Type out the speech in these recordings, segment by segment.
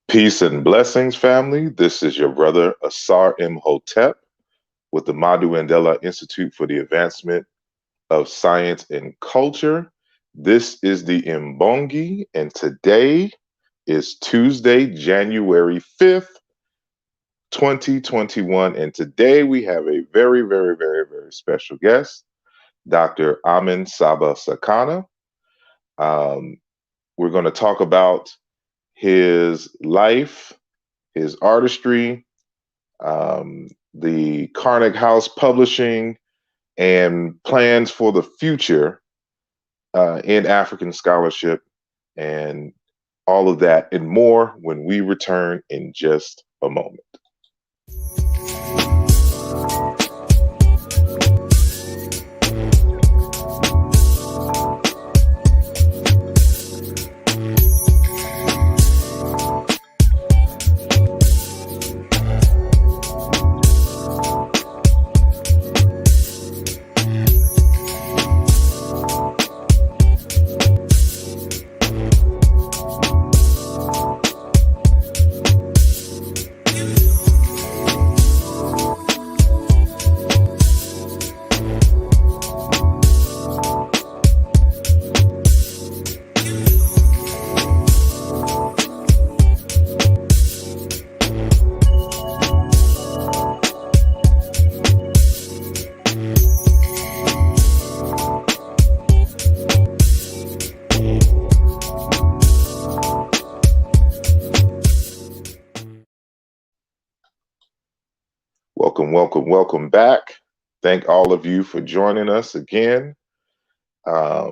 Peace and blessings, family. This is your brother asarimhotep with the Madhu Mandela Institute for the Advancement of Science and Culture. This is the Mbongi, and today is Tuesday, January 5th, 2021. And today we have a very special guest, Dr. Amon Saba Saakana. We're going to talk about his life, his artistry, the Karnak House Publishing, and plans for the future in African scholarship, and all of that and more when we return in just a moment. Welcome back. Thank all of you for joining us again. I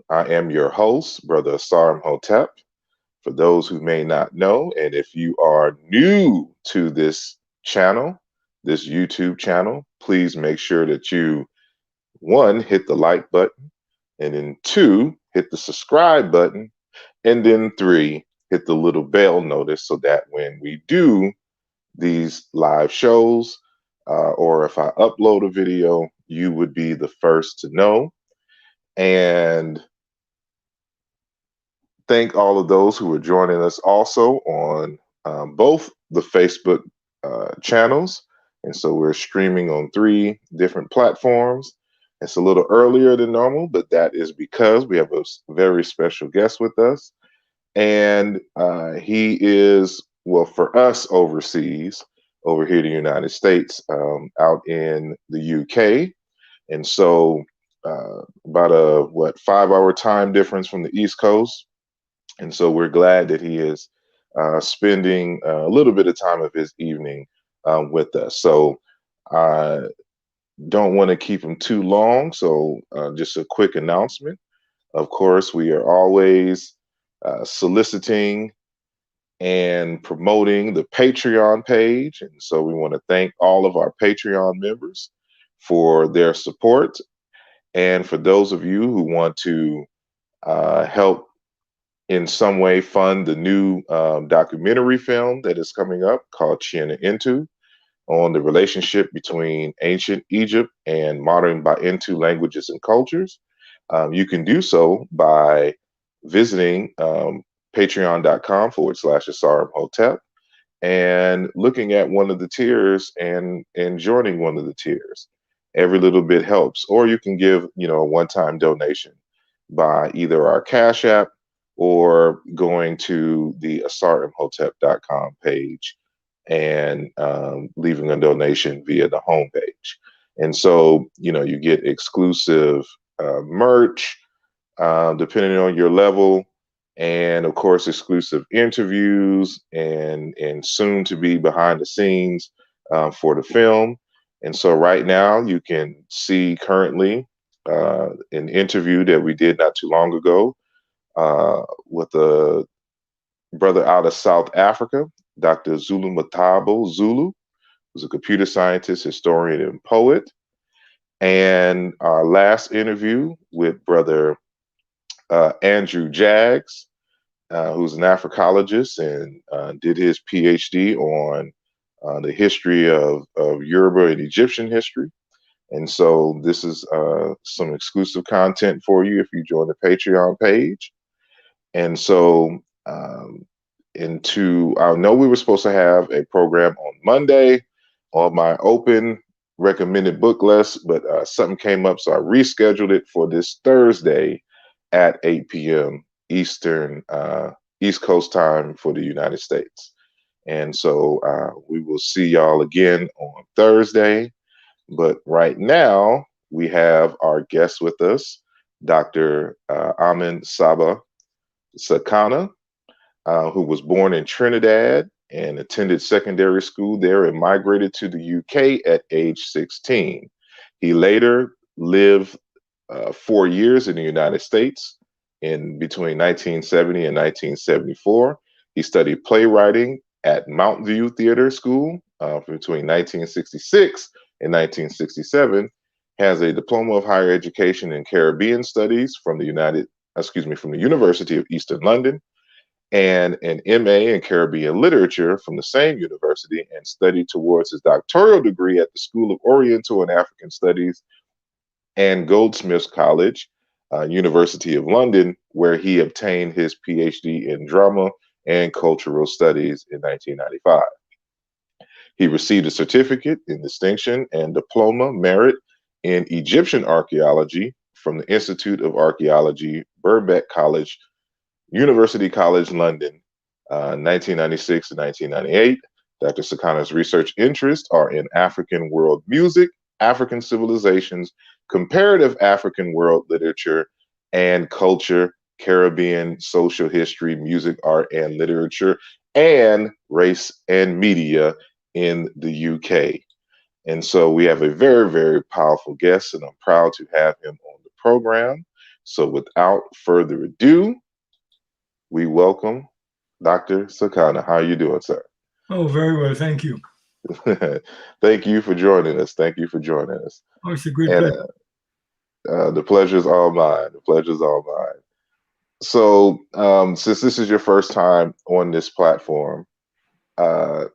am your host, Brother asarimhotep. For those who may not know, and if you are new to this channel, this YouTube channel, please make sure that you, one, hit the like button, and then two, hit the subscribe button, and then three, hit the little bell notice so that when we do these live shows, or if I upload a video, you would be the first to know. And thank all of those who are joining us also on both the Facebook channels. And so we're streaming on 3 different platforms. It's a little earlier than normal, but that is because we have a very special guest with us. And he is, well, for us overseas, over here in the United States, out in the UK. And so about a 5-hour time difference from the East Coast. And so we're glad that he is spending a little bit of time of his evening with us. So I don't want to keep him too long. So just a quick announcement. Of course, we are always soliciting and promoting the Patreon page. And so we want to thank all of our Patreon members for their support. And for those of you who want to help in some way fund the new documentary film that is coming up called Chiena Intu on the relationship between ancient Egypt and modern Bantu languages and cultures, you can do so by visiting patreon.com/asarimhotep and looking at one of the tiers and joining one of the tiers. Every little bit helps. Or you can give, a one-time donation by either our CashApp or going to the asarimhotep.com page and leaving a donation via the homepage. And so, you get exclusive merch, depending on your level, and of course, exclusive interviews and soon to be behind the scenes for the film. And so right now you can see currently an interview that we did not too long ago with a brother out of South Africa, Dr. Zulu Matabo Zulu, who's a computer scientist, historian, and poet. And our last interview with Brother Andrew Jaggs, who's an Africologist and did his PhD on the history of Yoruba and Egyptian history. And so this is some exclusive content for you if you join the Patreon page. And so into, I know we were supposed to have a program on Monday on my open recommended book list, but something came up, so I rescheduled it for this Thursday at 8 p.m. Eastern, East Coast time for the United States. And so we will see y'all again on Thursday. But right now, we have our guest with us, Dr. Amon Saba Saakana, who was born in Trinidad and attended secondary school there and migrated to the UK at age 16. He later lived 4 years in the United States in between 1970 and 1974. He studied playwriting at Mountain View Theater School between 1966 and 1967. Has a diploma of higher education in Caribbean studies from the University of Eastern London, and an MA in Caribbean literature from the same university, and studied towards his doctoral degree at the School of Oriental and African Studies and Goldsmiths College, University of London, where he obtained his PhD in drama and cultural studies in 1995. He received a certificate in distinction and diploma merit in Egyptian archaeology from the Institute of Archaeology, Birkbeck College, University College London, 1996 and 1998. Dr. Saakana's research interests are in African world music, African civilizations, comparative African world literature and culture, Caribbean social history, music, art, and literature, and race and media in the UK. And so we have a very, very powerful guest, and I'm proud to have him on the program. So without further ado, we welcome Dr. Saakana. How are you doing, sir? Oh, very well. Thank you. Thank you for joining us. Thank you for joining us. Oh, it's a great pleasure. The pleasure is all mine. The pleasure is all mine. So, since this is your first time on this platform, there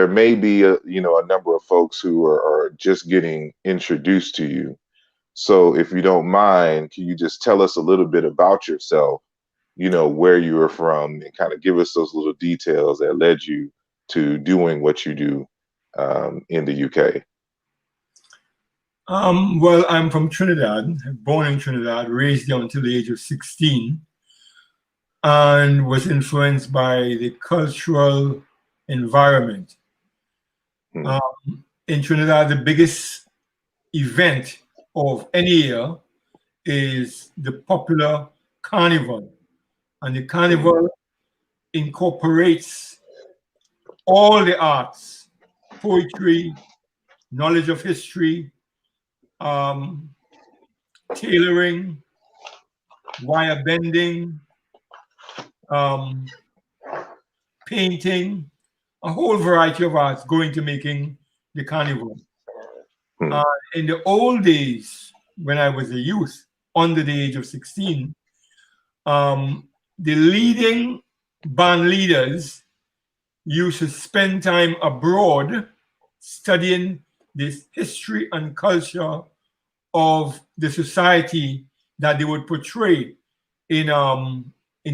may be a number of folks who are just getting introduced to you. So, if you don't mind, can you just tell us a little bit about yourself? Where you were from, and kind of give us those little details that led you to doing what you do in the UK. Well, I'm from Trinidad, born in Trinidad, raised there until the age of 16, and was influenced by the cultural environment. In Trinidad, the biggest event of any year is the popular carnival. And the carnival incorporates all the arts, poetry, knowledge of history, tailoring, wire bending, painting, a whole variety of arts go into making the carnival. In the old days, when I was a youth, under the age of 16, the leading band leaders used to spend time abroad studying the history and culture of the society that they would portray in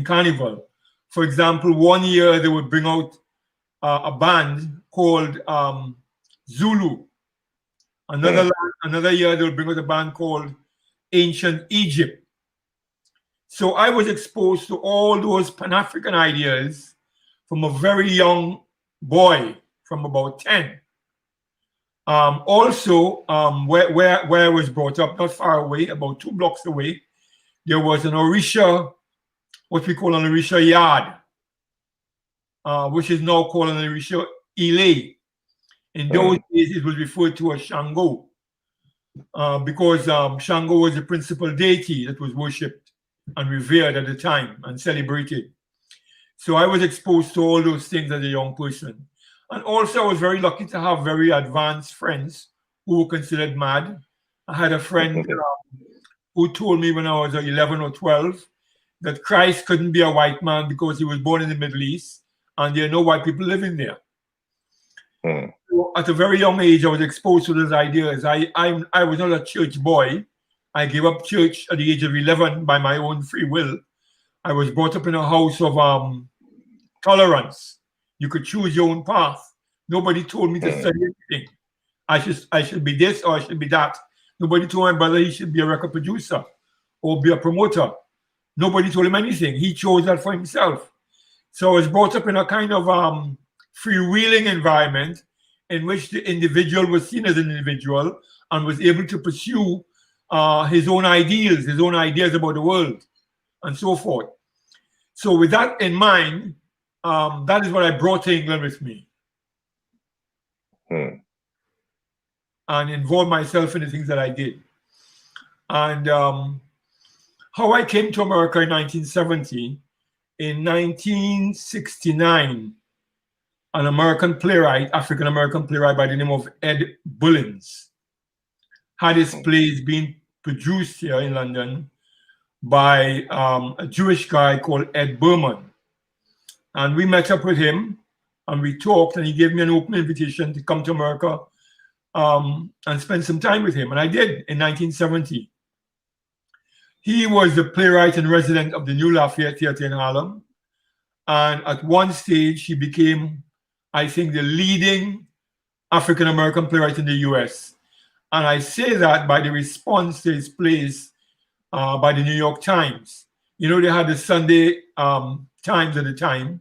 Carnival. For example, one year they would bring out a band called Zulu. Another year they would bring out a band called Ancient Egypt. So I was exposed to all those Pan-African ideas from a very young boy, from about 10. Also, where I was brought up, not far away, about 2 blocks away, there was an Orisha, what we call an Orisha yard, which is now called an Orisha Ile. In those days, it was referred to as Shango, because Shango was the principal deity that was worshipped and revered at the time and celebrated. So I was exposed to all those things as a young person. And also I was very lucky to have very advanced friends who were considered mad. I had a friend who told me when I was 11 or 12 that Christ couldn't be a white man because he was born in the Middle East and there are no white people living there. So at a very young age, I was exposed to those ideas. I was not a church boy. I gave up church at the age of 11 by my own free will. I was brought up in a house of tolerance. You could choose your own path. Nobody told me to study anything. I should be this or I should be that. Nobody told my brother he should be a record producer or be a promoter. Nobody told him anything. He chose that for himself. So I was brought up in a kind of freewheeling environment in which the individual was seen as an individual and was able to pursue his own ideals, his own ideas about the world, and so forth. So with that in mind, that is what I brought to England with me. And involved myself in the things that I did. And how I came to America in 1970, in 1969, an American playwright, African-American playwright by the name of Ed Bullins, had his plays being produced here in London by a Jewish guy called Ed Berman. And we met up with him and we talked, and he gave me an open invitation to come to America and spend some time with him. And I did in 1970. He was the playwright and resident of the New Lafayette Theatre in Harlem. And at one stage, he became, I think, the leading African-American playwright in the US. And I say that by the response to his plays by the New York Times. You know, they had the Sunday Times at the time.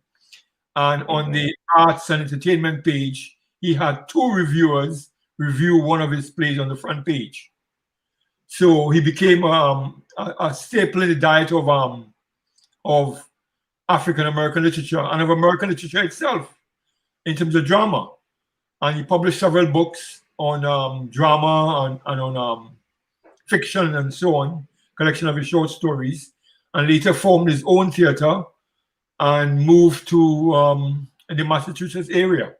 And on the arts and entertainment page, he had 2 reviewers review one of his plays on the front page. So he became a staple in the diet of African-American literature and of American literature itself in terms of drama. And he published several books on drama and on fiction and so on, collection of his short stories, and later formed his own theater and moved to the Massachusetts area.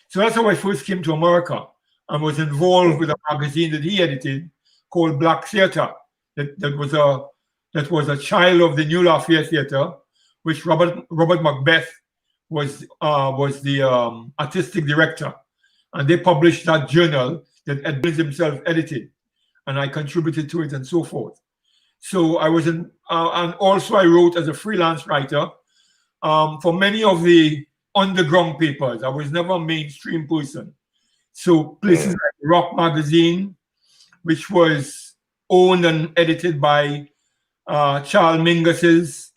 So that's how I first came to America and was involved with a magazine that he edited called Black Theatre. That was a child of the New Lafayette Theatre, which Robert Macbeth was the artistic director, and they published that journal that Ed Bullins himself edited, and I contributed to it and so forth. So I was in, and also I wrote as a freelance writer for many of the underground papers. I was never a mainstream person. So places like Rock Magazine, which was owned and edited by Charles Mingus's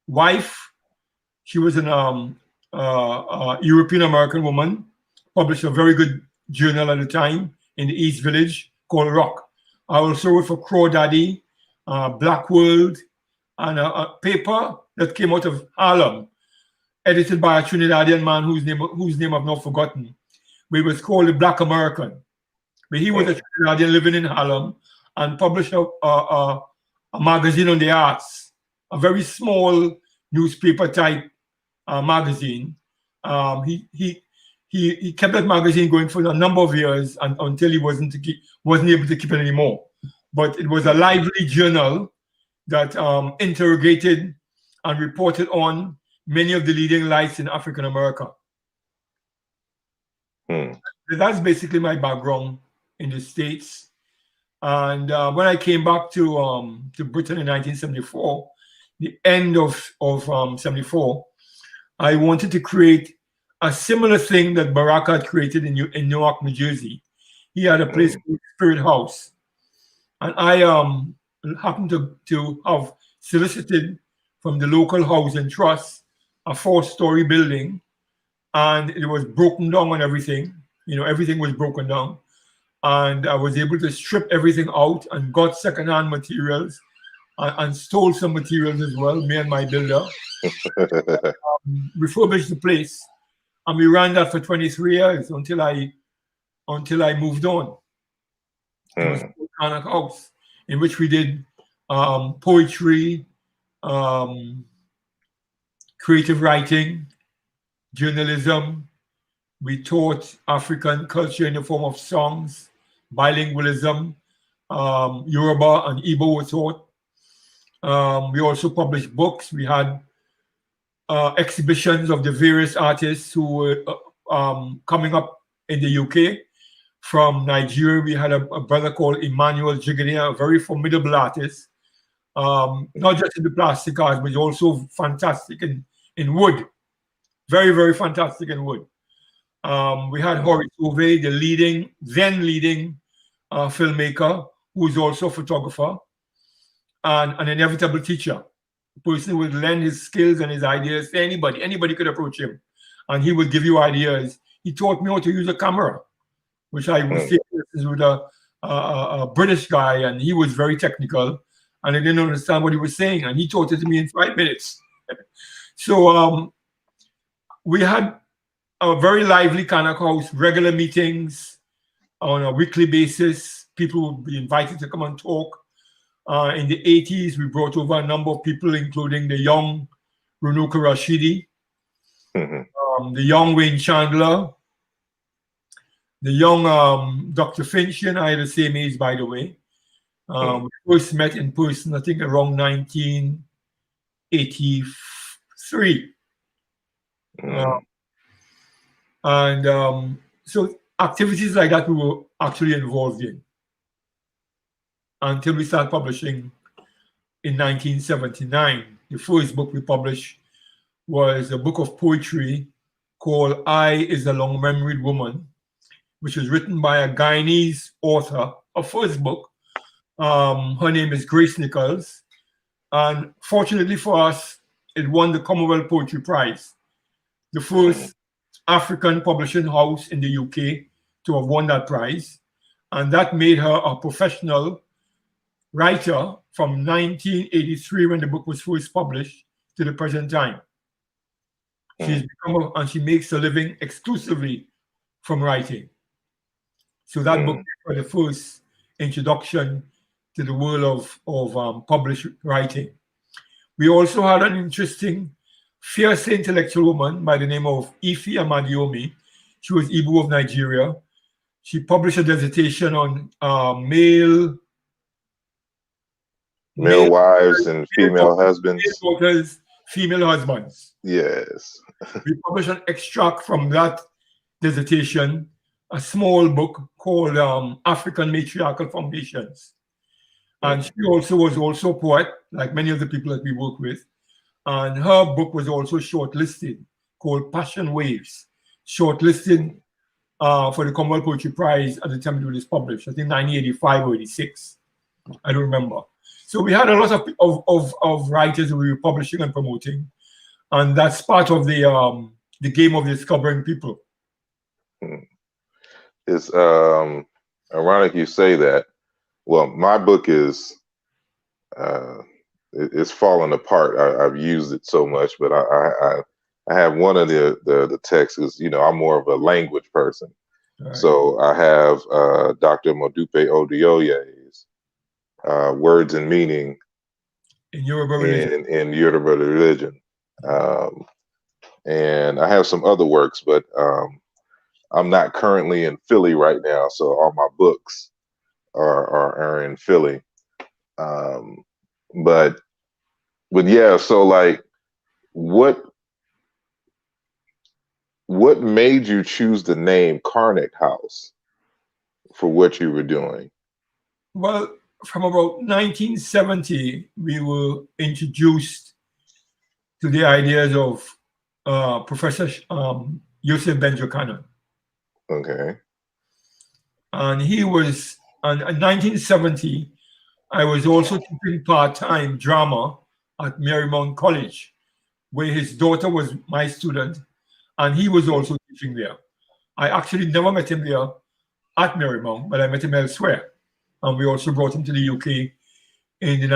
wife. She was an European-American woman, published a very good journal at the time in the East Village called Rock. I also wrote for Crawdaddy, Black World, and a paper that came out of Harlem, edited by a Trinidadian man whose name I've not forgotten. But it was called The Black American. But he was a Trinidadian living in Harlem and published a magazine on the arts, a very small newspaper type magazine. He kept that magazine going for a number of years until he wasn't able to keep it anymore. But it was a lively journal that interrogated and reported on many of the leading lights in African America. That's basically my background in the States. And when I came back to Britain in 1974, the end of 74, I wanted to create a similar thing that Barack had created in Newark, New Jersey. He had a place called Spirit House. And I happened to have solicited from the local housing trust a 4-story building, and it was broken down on everything. You know, everything was broken down. And I was able to strip everything out and got secondhand materials and stole some materials as well, me and my builder. Refurbished the place. And we ran that for 23 years until I moved on. It was Karnak House, in which we did poetry, creative writing, journalism. We taught African culture in the form of songs, bilingualism, Yoruba and Igbo were taught. We also published books. We had exhibitions of the various artists who were coming up in the UK. From Nigeria, we had a brother called Emmanuel Jigania, a very formidable artist, not just in the plastic arts, but also fantastic in wood. Very, very fantastic in wood. We had Horace Ove, the then leading filmmaker, who is also a photographer and an inevitable teacher. A person who would lend his skills and his ideas to anybody. Anybody could approach him, and he would give you ideas. He taught me how to use a camera, which I was taking lessons with a British guy, and he was very technical, and I didn't understand what he was saying, and he taught it to me in 5 minutes. So we had a very lively Karnak House, regular meetings on a weekly basis. People would be invited to come and talk. In the 80s, we brought over a number of people, including the young Renuka Rashidi, the young Wayne Chandler, the young Dr. Finch and I are the same age, by the way. We first met in person, I think, around 1983. So activities like that we were actually involved in until we started publishing in 1979. The first book we published was a book of poetry called I Is a Long-Memoried Woman, which was written by a Guyanese author, a first book. Her name is Grace Nichols. And fortunately for us, it won the Commonwealth Poetry Prize, the first African publishing house in the UK to have won that prize. And that made her a professional writer from 1983, when the book was first published, to the present time. She's become and she makes a living exclusively from writing. So that book was the first introduction to the world of published writing. We also had an interesting, fierce intellectual woman by the name of Ife Amadiomi. She was Igbo of Nigeria. She published a dissertation on male wives and female husbands. Male daughters, female husbands. Yes. We published an extract from that dissertation, a small book called African Matriarchal Foundations. And she also was also a poet, like many of the people that we work with. And her book was also shortlisted, called Passion Waves, shortlisted for the Commonwealth Poetry Prize at the time it was published, I think 1985 or 86. I don't remember. So we had a lot of writers that we were publishing and promoting. And that's part of the game of discovering people. It's ironic you say that. Well, my book is it's fallen apart. I've used it so much, but I have one of the texts is, I'm more of a language person. Right. So I have Dr. Modupe Odioye's Words and Meaning in Yoruba religion. In Yoruba religion. And I have some other works, but I'm not currently in Philly right now, so all my books are in Philly. But yeah, so like what made you choose the name Karnak House for what you were doing? Well, from about 1970, we were introduced to the ideas of Professor Yosef Ben-Jochannan. Okay. And he was, in 1970, I was also teaching part-time drama at Marymount College, where his daughter was my student, and he was also teaching there. I actually never met him there at Marymount, but I met him elsewhere. And we also brought him to the UK in the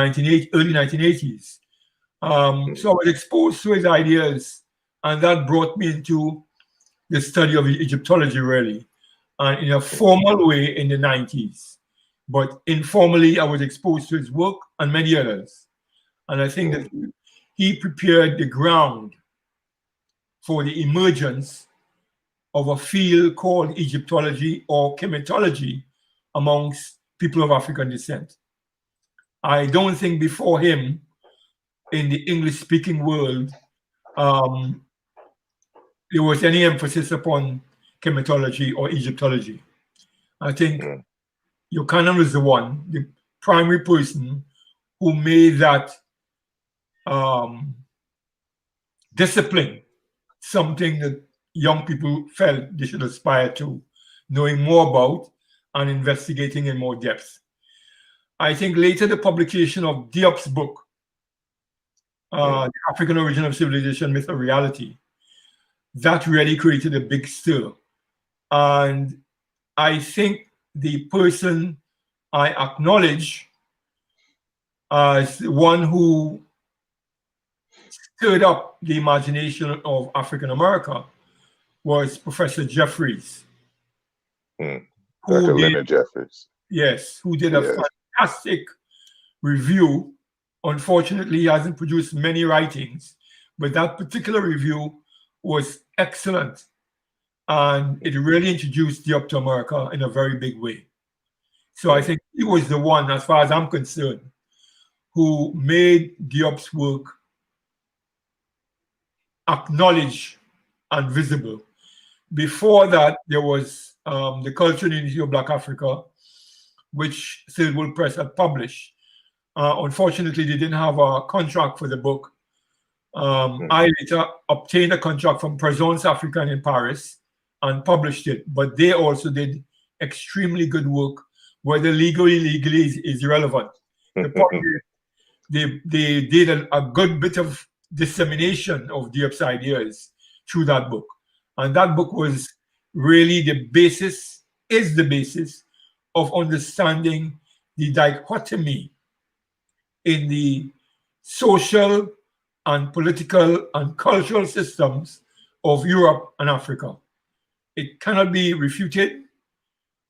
early 1980s. So I was exposed to his ideas, and that brought me into the study of Egyptology, really, and in a formal way in the 90s. But informally, I was exposed to his work and many others. And I think that he prepared the ground for the emergence of a field called Egyptology or Kemetology amongst people of African descent. I don't think before him, in the English-speaking world, there was any emphasis upon Kemetology or Egyptology. I think Jochannan was the primary person who made that discipline something that young people felt they should aspire to, knowing more about and investigating in more depth. I think later the publication of Diop's book, The African Origin of Civilization, Myth or Reality, that really created a big stir. And I think the person I acknowledge as one who stirred up the imagination of African America was Professor Jeffries. Dr. Leonard Jeffries. Yes, who did a fantastic review. Unfortunately, he hasn't produced many writings, but that particular review was excellent. And it really introduced Diop to America in a very big way. So I think he was the one, as far as I'm concerned, who made Diop's work acknowledged and visible. Before that, there was the Cultural Unity of Black Africa, which Silverwood Press had published. Unfortunately, they didn't have a contract for the book. I later obtained a contract from Présence Africaine in Paris and published it, but they also did extremely good work, whether legally is irrelevant. The point is, they did a good bit of dissemination of Diop's ideas through that book. And that book was really the basis of understanding the dichotomy in the social and political and cultural systems of Europe and Africa. It cannot be refuted.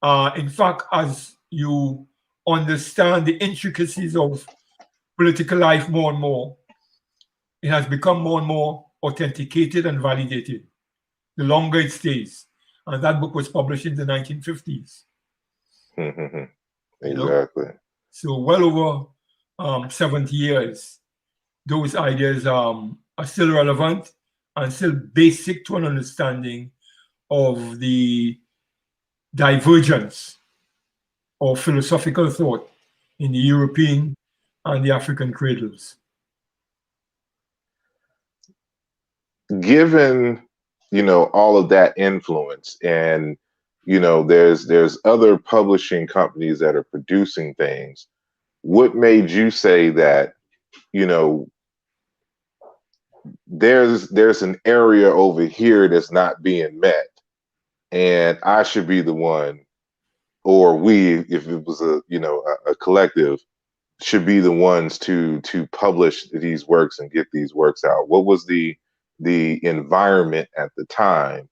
In fact, as you understand the intricacies of political life more and more, it has become more and more authenticated and validated the longer it stays. And that book was published in the 1950s. Exactly. You know? So well over 70 years, those ideas are still relevant and still basic to an understanding of the divergence of philosophical thought in the European and the African cradles. Given, all of that influence, and there's other publishing companies that are producing things, what made you say that there's an area over here that's not being met, and I should be the one, or we, if it was a collective, should be the ones to publish these works and get these works out? What was the environment at the time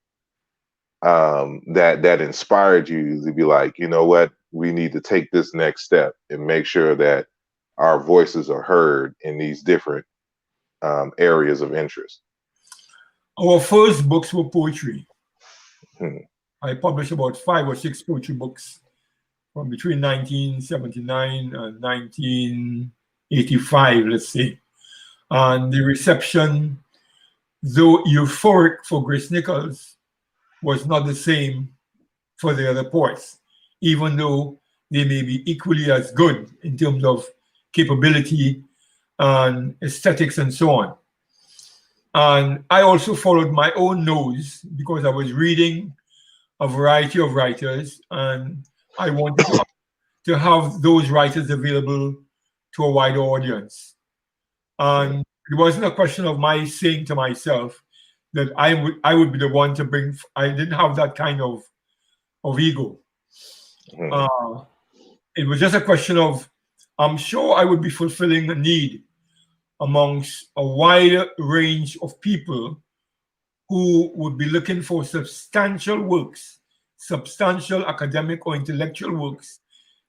that inspired you to be like, you know what, we need to take this next step and make sure that our voices are heard in these different areas of interest? Our first books were poetry. I published about 5 or 6 poetry books from between 1979 and 1985, let's say. And the reception, though euphoric for Grace Nichols, was not the same for the other poets, even though they may be equally as good in terms of capability and aesthetics and so on. And I also followed my own nose because I was reading a variety of writers, and I wanted to have those writers available to a wider audience. And it wasn't a question of my saying to myself that I would be the one to bring. I didn't have that kind of ego. It was just a question of, I'm sure I would be fulfilling a need amongst a wide range of people who would be looking for substantial works, substantial academic or intellectual works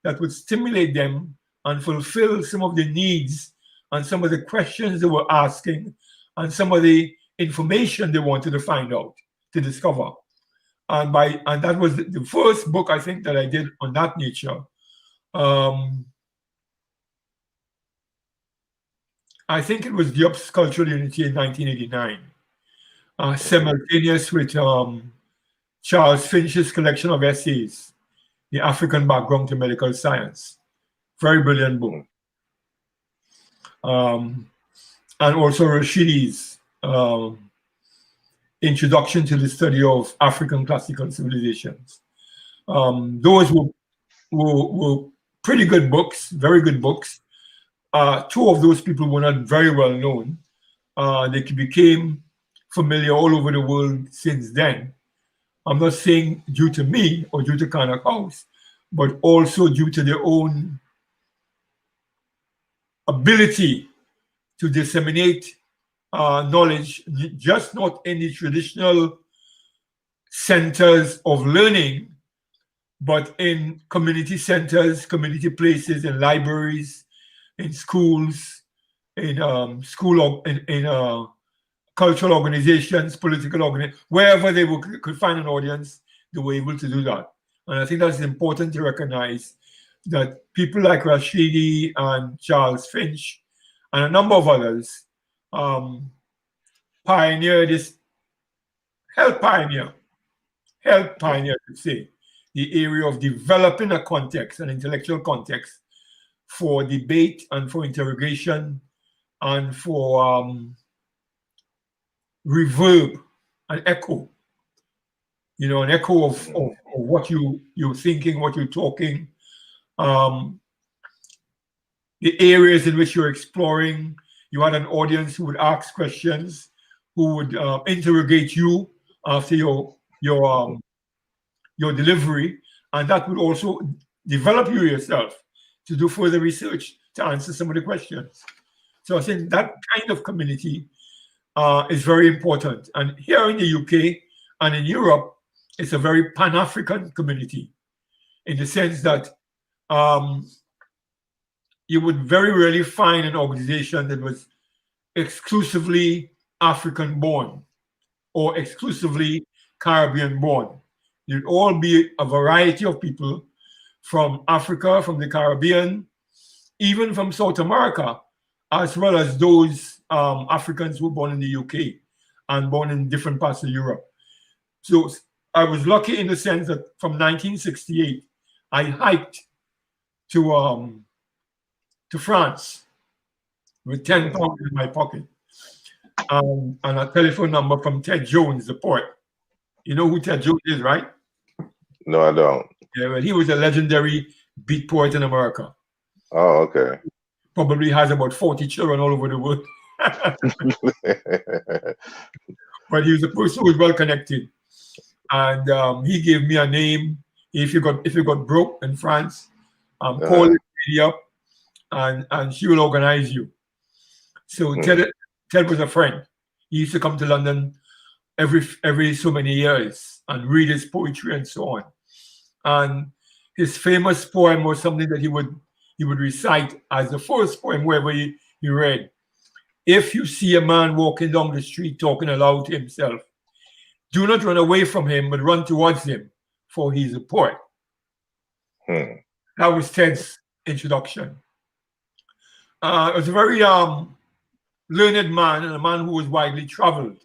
that would stimulate them and fulfill some of the needs and some of the questions they were asking and some of the information they wanted to find out, to discover. And that was the first book, I think, that I did on that nature. I think it was Diop's Cultural Unity in 1989, simultaneous with Charles Finch's collection of essays, The African Background to Medical Science. Very brilliant book. and also Rashidi's Introduction to the Study of African Classical Civilizations. Those were pretty good books, very good books. Two of those people were not very well known. They became familiar all over the world since then. I'm not saying due to me or due to Karnak House, but also due to their own ability to disseminate knowledge, just not in the traditional centers of learning, but in community centers, community places, in libraries, in schools, in cultural organizations, political organizations, wherever they could find an audience, they were able to do that. And I think that's important to recognize that people like Rashidi and Charles Finch and a number of others pioneered this, help pioneer to say, the area of developing a context, an intellectual context for debate and for interrogation and for reverb, an echo, an echo of what you're thinking, what you're talking, the areas in which you're exploring. You had an audience who would ask questions, who would interrogate you after your delivery, and that would also develop you yourself to do further research to answer some of the questions. So I think that kind of community is very important. And here in the UK and in Europe, it's a very Pan-African community in the sense that you would very rarely find an organization that was exclusively African-born or exclusively Caribbean-born. You'd all be a variety of people from Africa, from the Caribbean, even from South America, as well as those Africans who were born in the UK and born in different parts of Europe. So I was lucky in the sense that from 1968, I hiked to France with 10 pounds in my pocket and a telephone number from Ted Jones, the poet. You know who Ted Jones is, right? No, I don't. Yeah, well, he was a legendary beat poet in America. Oh, okay. Probably has about 40 children all over the world. But he was a person who was well connected. And he gave me a name. If you got broke in France, call the lady up and she will organize you. So Ted was a friend. He used to come to London every so many years and read his poetry and so on. And his famous poem was something that he would recite as the first poem wherever he read. If you see a man walking down the street talking aloud to himself, do not run away from him, but run towards him, for he's a poet. That was Ted's introduction. It was a very learned man and a man who was widely traveled.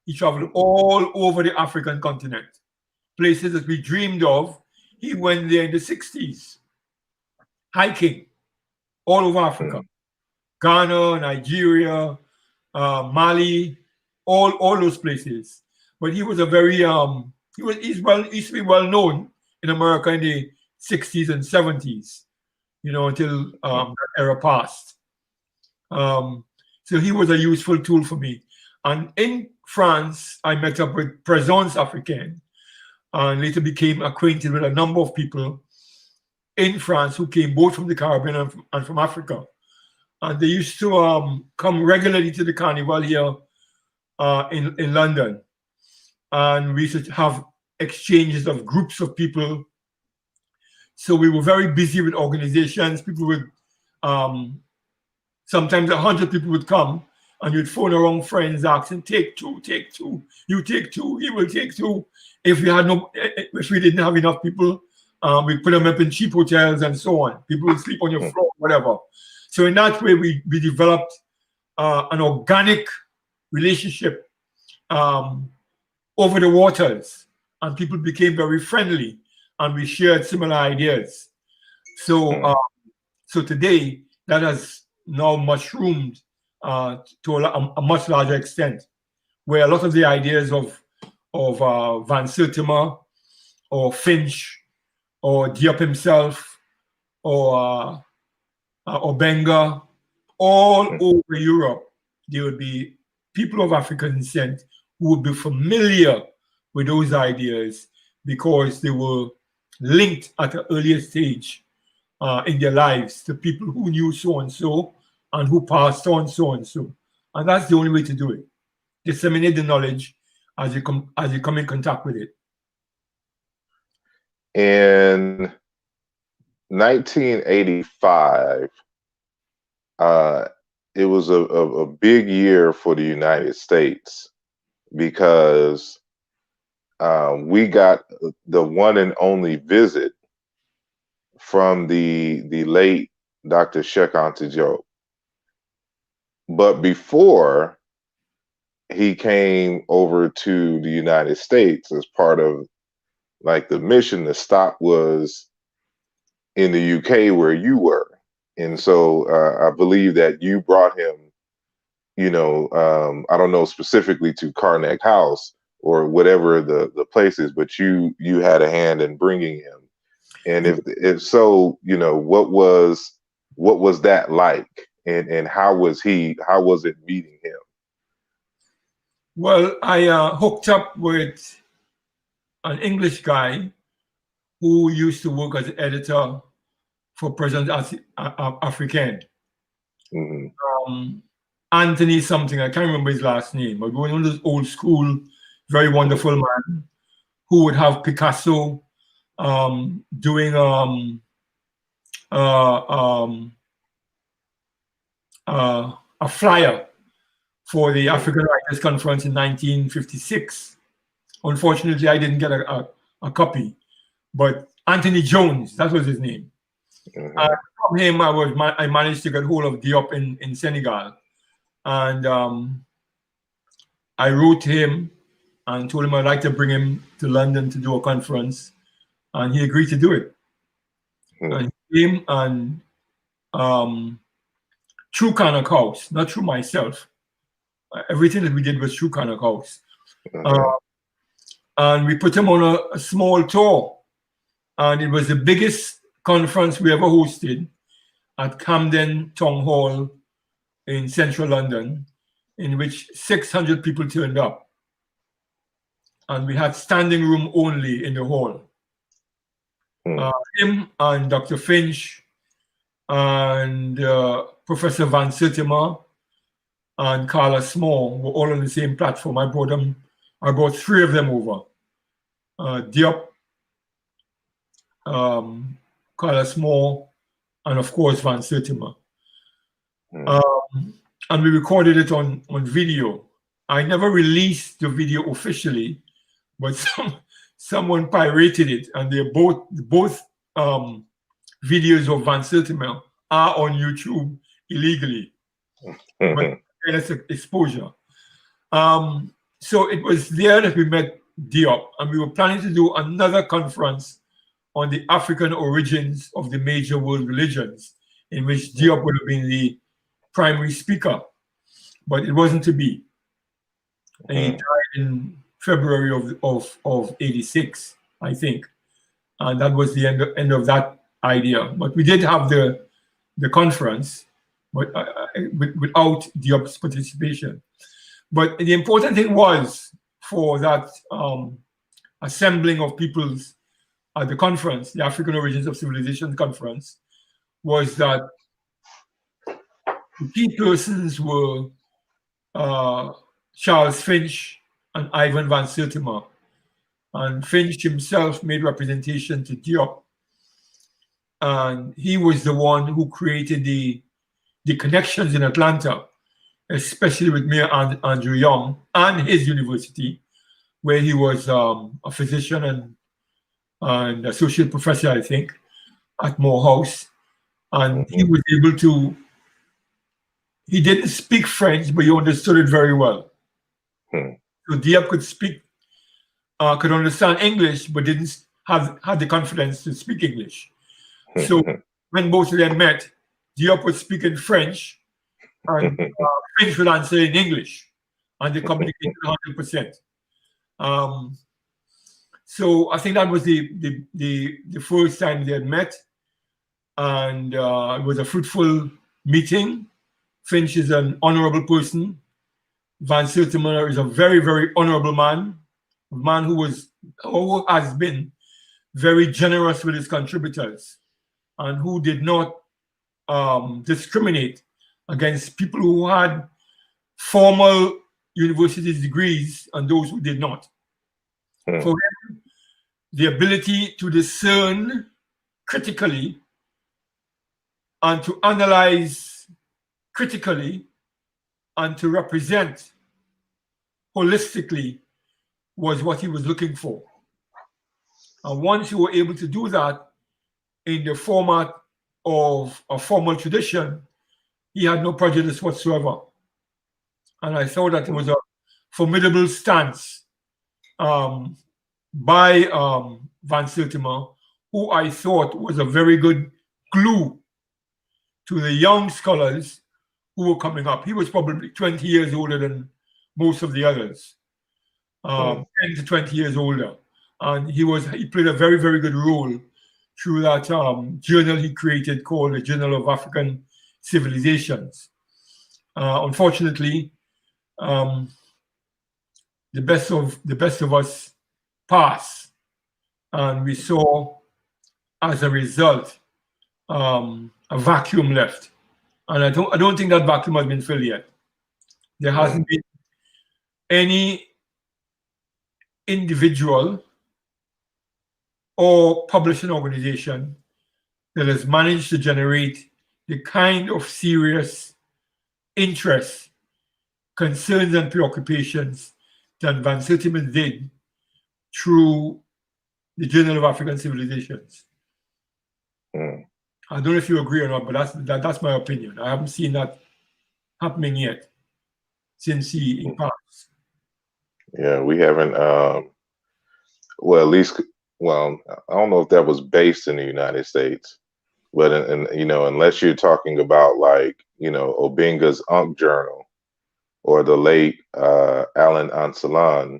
He traveled all over the African continent, places that we dreamed of. He went there in the 60s, hiking all over Africa, Ghana, Nigeria, Mali, all those places. But he was a very he used to be well known in America in the 60s and 70s, until that era passed. So he was a useful tool for me. And in France, I met up with Présence Africaine and later became acquainted with a number of people in France who came both from the Caribbean and from Africa. And they used to come regularly to the carnival here in London. And we used to have exchanges of groups of people. So we were very busy with organizations. People would, sometimes 100 people would come and you'd phone around friends asking, take two, you take two, he will take two. If we didn't have enough people, we put them up in cheap hotels and so on. People would sleep on your floor, whatever. So in that way, we developed an organic relationship over the waters, and people became very friendly, and we shared similar ideas. So, so today, that has now mushroomed to a much larger extent, where a lot of the ideas of Van Sertima or Finch or Diop himself or Benga, all over Europe, there would be people of African descent who would be familiar with those ideas because they were linked at an earlier stage in their lives to people who knew so and who passed on so. And that's the only way to do it. Disseminate the knowledge as you come in contact with it. In 1985, it was a big year for the United States because we got the one and only visit from the late Dr. Cheikh Anta Diop. But before he came over to the United States as part of like the mission, the stop was in the UK where you were. And so I believe that you brought him, you know, I don't know specifically to Karnak House or whatever the place is, but you had a hand in bringing him. And if so, you know, what was that like, and how was it meeting him? Well, I hooked up with an English guy who used to work as editor for President African. Anthony something, I can't remember his last name, but one of those old school, very wonderful man who would have Picasso doing a flyer for the African Writers Conference in 1956. Unfortunately, I didn't get a copy, but Anthony Jones, that was his name. From him, I managed to get hold of Diop in Senegal, and I wrote him and told him I'd like to bring him to London to do a conference, and he agreed to do it. And he came, and through Karnak House, not through myself. Everything that we did was through Karnak House. And we put him on a small tour, and it was the biggest conference we ever hosted at Camden Town Hall in central London, in which 600 people turned up. And we had standing room only in the hall. Him and Dr. Finch and Professor Van Sertima and Carla Small were all on the same platform. I brought three of them over. Diop, Carla Small, and of course Van Sertima. And we recorded it on video. I never released the video officially, but someone pirated it, and they're both videos of Van Sertima are on YouTube illegally. But that's exposure. So it was there that we met Diop, and we were planning to do another conference on the African origins of the major world religions, in which Diop would have been the primary speaker, but it wasn't to be. And he died in February of 86, I think, and that was the end of that idea. But we did have the conference, but without Diop's participation. But the important thing was for that assembling of peoples at the conference, the African Origins of Civilization conference, was that the key persons were Charles Finch and Ivan Van Sertima. And Finch himself made representation to Diop. And he was the one who created the connections in Atlanta, especially with Mayor Andrew Young and his university, where he was a physician and associate professor, I think, at Morehouse. And he was able to, he didn't speak French, but he understood it very well. So Diop could understand English, but didn't have the confidence to speak English. So when both of them met, Diop was speaking French and Finch would answer in English, and they communicated 100%. So I think that was the first time they had met, and it was a fruitful meeting. Finch is an honorable person. Van Sertima is a very, very honorable man, a man who has been very generous with his contributors and who did not discriminate against people who had formal university degrees and those who did not. For him, the ability to discern critically and to analyze critically and to represent holistically was what he was looking for. And once you were able to do that in the format of a formal tradition, he had no prejudice whatsoever. And I thought that it was a formidable stance by Van Sertima, who I thought was a very good glue to the young scholars who were coming up. He was probably 20 years older than most of the others, 10 to 20 years older. And he played a very, very good role through that journal he created called the Journal of African Civilizations. Unfortunately, the best of us passed, and we saw, as a result, a vacuum left. And I don't think that vacuum has been filled yet. There hasn't been any individual or publishing organization that has managed to generate the kind of serious interest, concerns, and preoccupations that Van Sertima did through the Journal of African Civilizations. I don't know if you agree or not, but that's my opinion. I haven't seen that happening yet since he passed. Yeah, we haven't. Well, at least, I don't know if that was based in the United States, but unless you're talking about like Obinga's Unk Journal or the late Alan Ansalan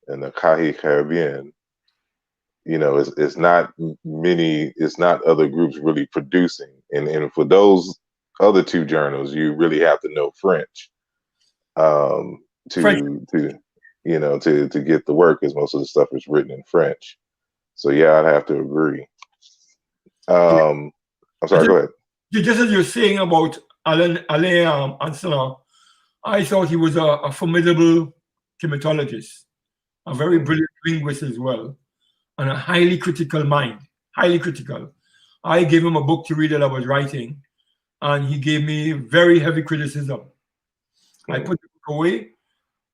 and the Kahi Caribbean, it's not many. It's not other groups really producing, and for those other two journals, you really have to know French to get the work, because most of the stuff is written in French. So yeah, I'd have to agree. I'm sorry, go ahead. Just as you're saying about Alain Ansalan, I thought he was a formidable chematologist, a very brilliant linguist as well, and a highly critical mind, highly critical. I gave him a book to read that I was writing, and he gave me very heavy criticism. I put the book away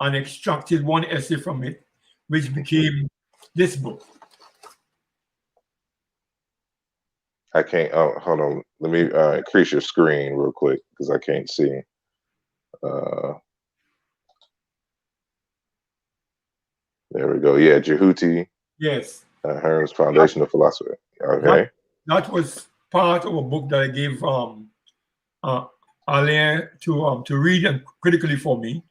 and extracted one essay from it, which became this book. I can't. Oh, hold on. Let me increase your screen real quick because I can't see. There we go. Yeah, Jehuti. Yes. Herm's Foundation of Philosophy. Okay. That was part of a book that I gave Alain to read and critically for me,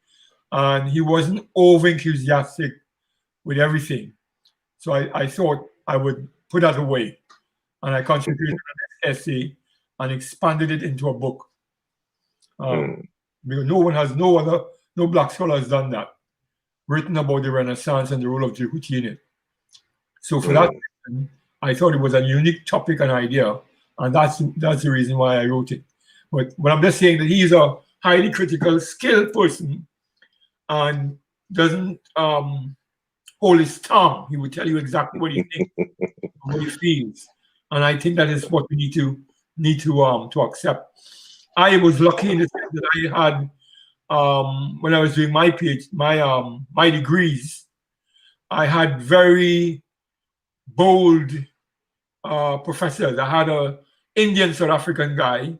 and he wasn't over enthusiastic with everything. So I thought I would put that away, and I contributed an essay and expanded it into a book. Because no black scholar has done that, written about the Renaissance and the role of Jehuti in it. So for that reason, I thought it was a unique topic and idea, and that's the reason why I wrote it. But I'm just saying that he's a highly critical, skilled person, and doesn't hold his tongue. He would tell you exactly what he thinks, what he feels, and I think that is what we need to accept. I was lucky in the sense that I had, when I was doing my PhD, my degrees, I had very bold professors. I had an Indian South African guy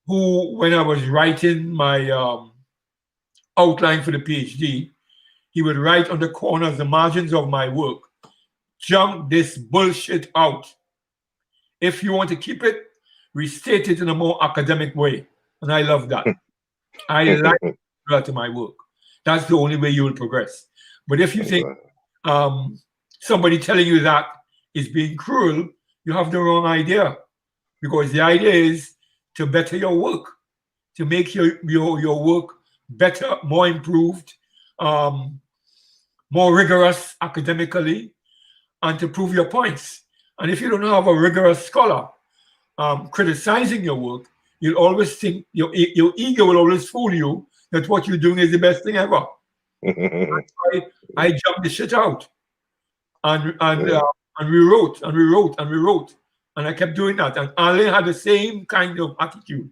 who, when I was writing my outline for the PhD, he would write on the corners, the margins of my work, junk this bullshit out. If you want to keep it, restate it in a more academic way. And I love that. I like that to my work. That's the only way you will progress. But if you think somebody telling you that is being cruel, you have the wrong idea. Because the idea is to better your work, to make your work better, more improved, more rigorous academically, and to prove your points. And if you don't have a rigorous scholar criticizing your work, you'll always think your ego will always fool you that what you're doing is the best thing ever. I jumped the shit out, and we wrote and we wrote and we wrote, and I kept doing that. And Alain had the same kind of attitude.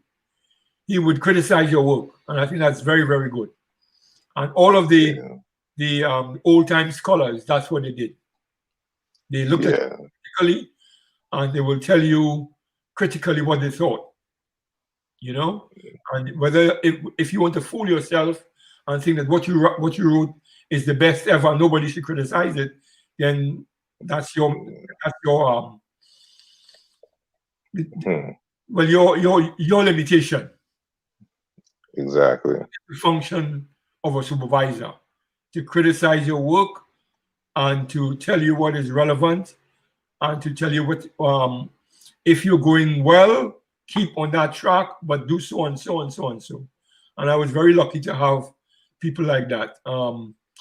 He would criticize your work, and I think that's very, very good. And all of the old time scholars, that's what they did. They looked at it critically, and they will tell you critically what they thought. You know, and whether if you want to fool yourself and think that what you wrote is the best ever, nobody should criticize it, then that's your well, your limitation. Exactly. The function of a supervisor to criticize your work and to tell you what is relevant and to tell you what if you're going well, keep on that track, but do so and so and so and so. And I was very lucky to have people like that.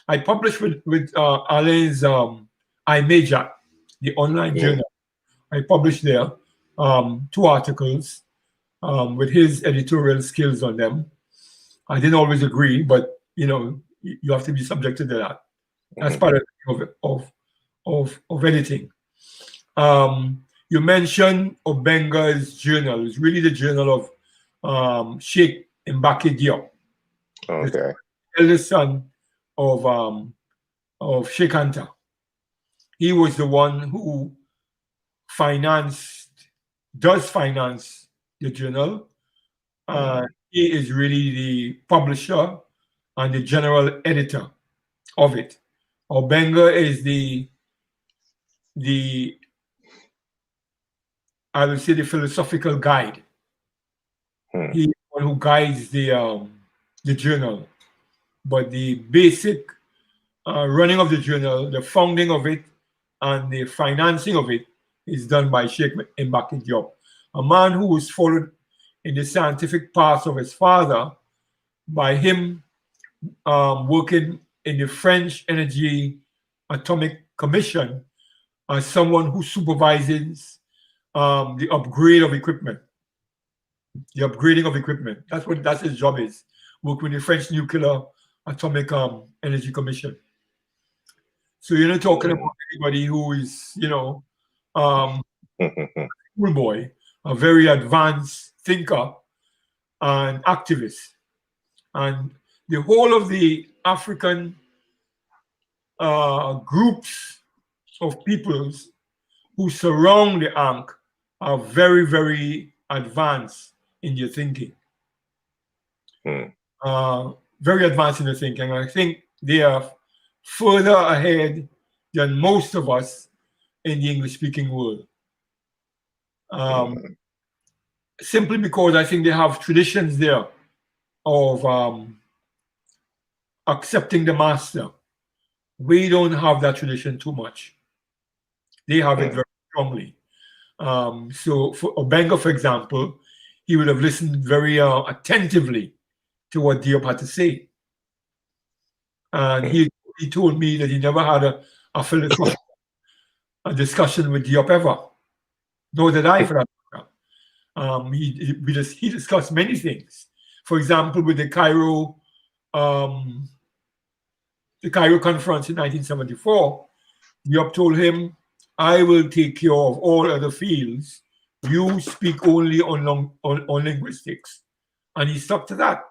I published with Alain's I Major, the online journal. I published there 2 articles with his editorial skills on them. I didn't always agree, but you know, you have to be subjected to that. That's part of editing. You mentioned Obenga's journal. It's really the journal of Sheikh Mbake Diop, the eldest son of Sheikh Anta. He was the one who does finance the journal. He is really the publisher and the general editor of it. Obenga is the I would say the philosophical guide. He's the one who guides the journal. But the basic running of the journal, the founding of it, and the financing of it is done by Sheikh Mbake Diop, a man who was followed in the scientific path of his father by him working in the French Energy Atomic Commission as someone who supervises the upgrade of equipment. The upgrading of equipment. That's his job is. Work with the French Nuclear Atomic Energy Commission. So you're not talking about anybody who is, you know, schoolboy, a very advanced thinker and activist. And the whole of the African groups of peoples who surround the Ankh are very, very advanced in their thinking. Very advanced in their thinking. And I think they are further ahead than most of us in the English-speaking world. Simply because I think they have traditions there of accepting the master. We don't have that tradition too much. They have it very strongly. So for Obenga, for example, he would have listened very attentively to what Diop had to say. And he told me that he never had a philosophical discussion with Diop ever. Nor did I, for that matter. He discussed many things. For example, with the Cairo conference in 1974, Diop told him, I will take care of all other fields. You speak only on linguistics. And he stuck to that.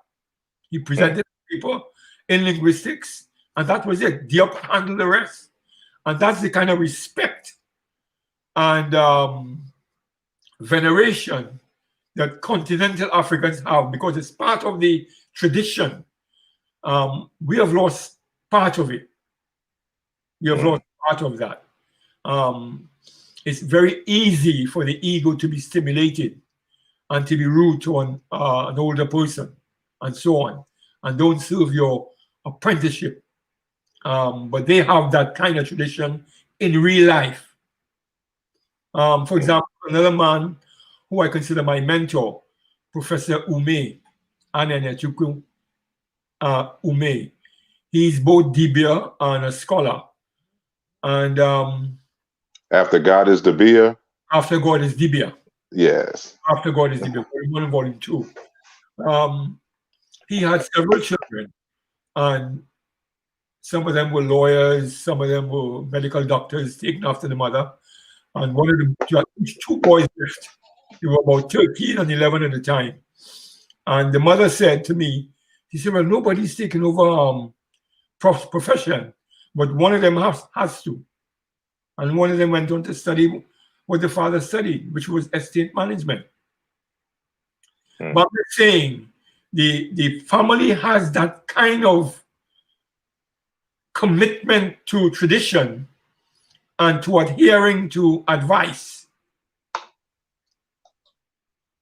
He presented people in linguistics, and that was it. Diop handled the rest. And that's the kind of respect and veneration that continental Africans have, because it's part of the tradition. We have lost part of it. We have lost part of that. It's very easy for the ego to be stimulated and to be rude to an older person, and so on, and don't serve your apprenticeship. But they have that kind of tradition in real life. For example, another man who I consider my mentor, Professor Ume, Anenechukwu Ume. He's both Dibia and a scholar. And After God is the Bia? After God is Dibia. Yes. After God is Dibia, volume 1 and volume 2. He had several children, and some of them were lawyers, some of them were medical doctors taken after the mother. And one of them, two boys left. They were about 13 and 11 at the time. And the mother said to me, she said, well, nobody's taking over profession, but one of them has to. And one of them went on to study what the father studied, which was estate management. But I'm saying the family has that kind of commitment to tradition and to adhering to advice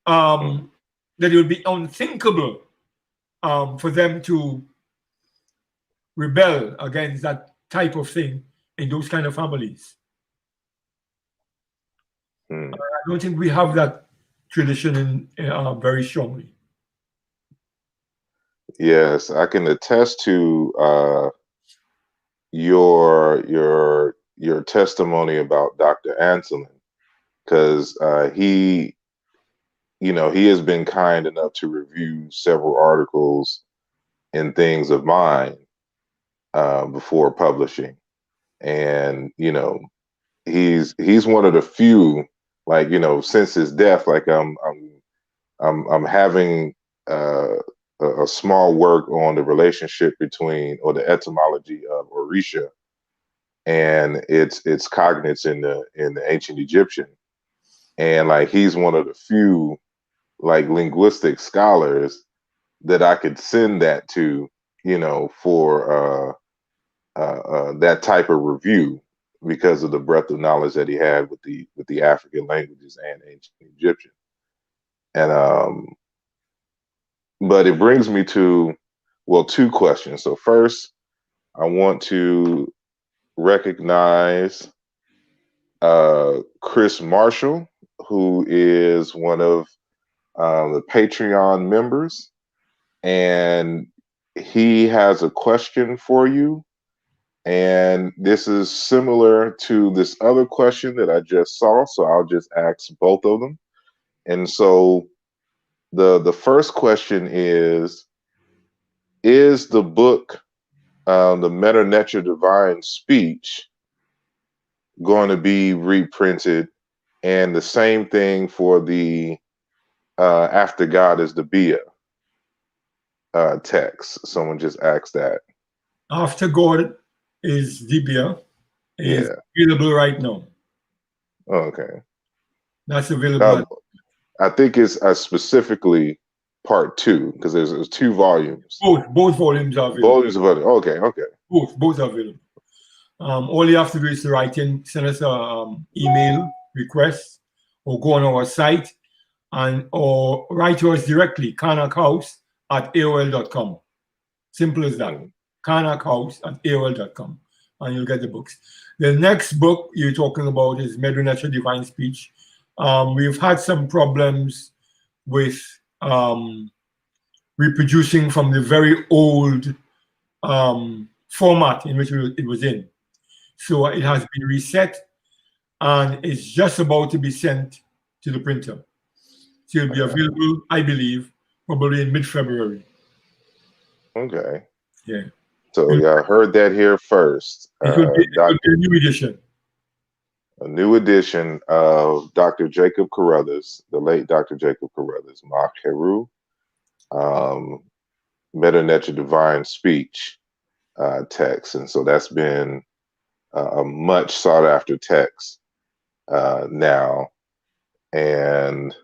that it would be unthinkable for them to rebel against that type of thing in those kind of families. I don't think we have that tradition very strongly. Yes, I can attest to your testimony about Dr. Anselin, because he has been kind enough to review several articles and things of mine before publishing, and he's one of the few, like, since his death, like I'm having a small work on the relationship between, or the etymology of, Orisha and its cognates in the ancient Egyptian, and like he's one of the few like linguistic scholars that I could send that to, for that type of review, because of the breadth of knowledge that he had with the African languages and ancient Egyptian. And but it brings me to, well, two questions. So first, I want to recognize Chris Marshall, who is one of the Patreon members, and he has a question for you. And this is similar to this other question that I just saw, so I'll just ask both of them. And so the first question is the book, the Meta Nature Divine Speech, going to be reprinted? And the same thing for the After God is the Bia text. Someone just asked that. After God is Dibia is available right now. Okay. That's available. I think it's specifically part 2, because there's 2 volumes. Both volumes are available. Volumes of other. Okay. Both are available. All you have to do is to write in, send us an email request, or go on our site, or write to us directly, karnakhouse@aol.com. Simple as that. karnakhouse@aol.com, and you'll get the books. The next book you're talking about is Meta Nature Divine Speech. We've had some problems with reproducing from the very old format in which it was in. So it has been reset, and it's just about to be sent to the printer. So it'll be available, I believe, probably in mid-February. Okay. Yeah. So y'all heard that here first. It will be a new edition. A new edition of Dr. Jacob Carruthers, the late Dr. Jacob Carruthers, Maheru, Meta Nature Divine Speech text. And so that's been a much sought after text now. And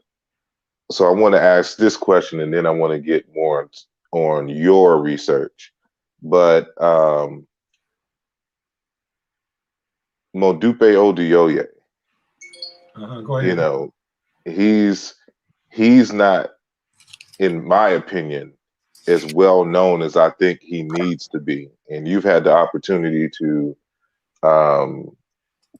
so I want to ask this question, and then I want to get more on your research. But Modupe Oduyoye, Go ahead. he's he's not, in my opinion, as well known as I think he needs to be. And you've had the opportunity to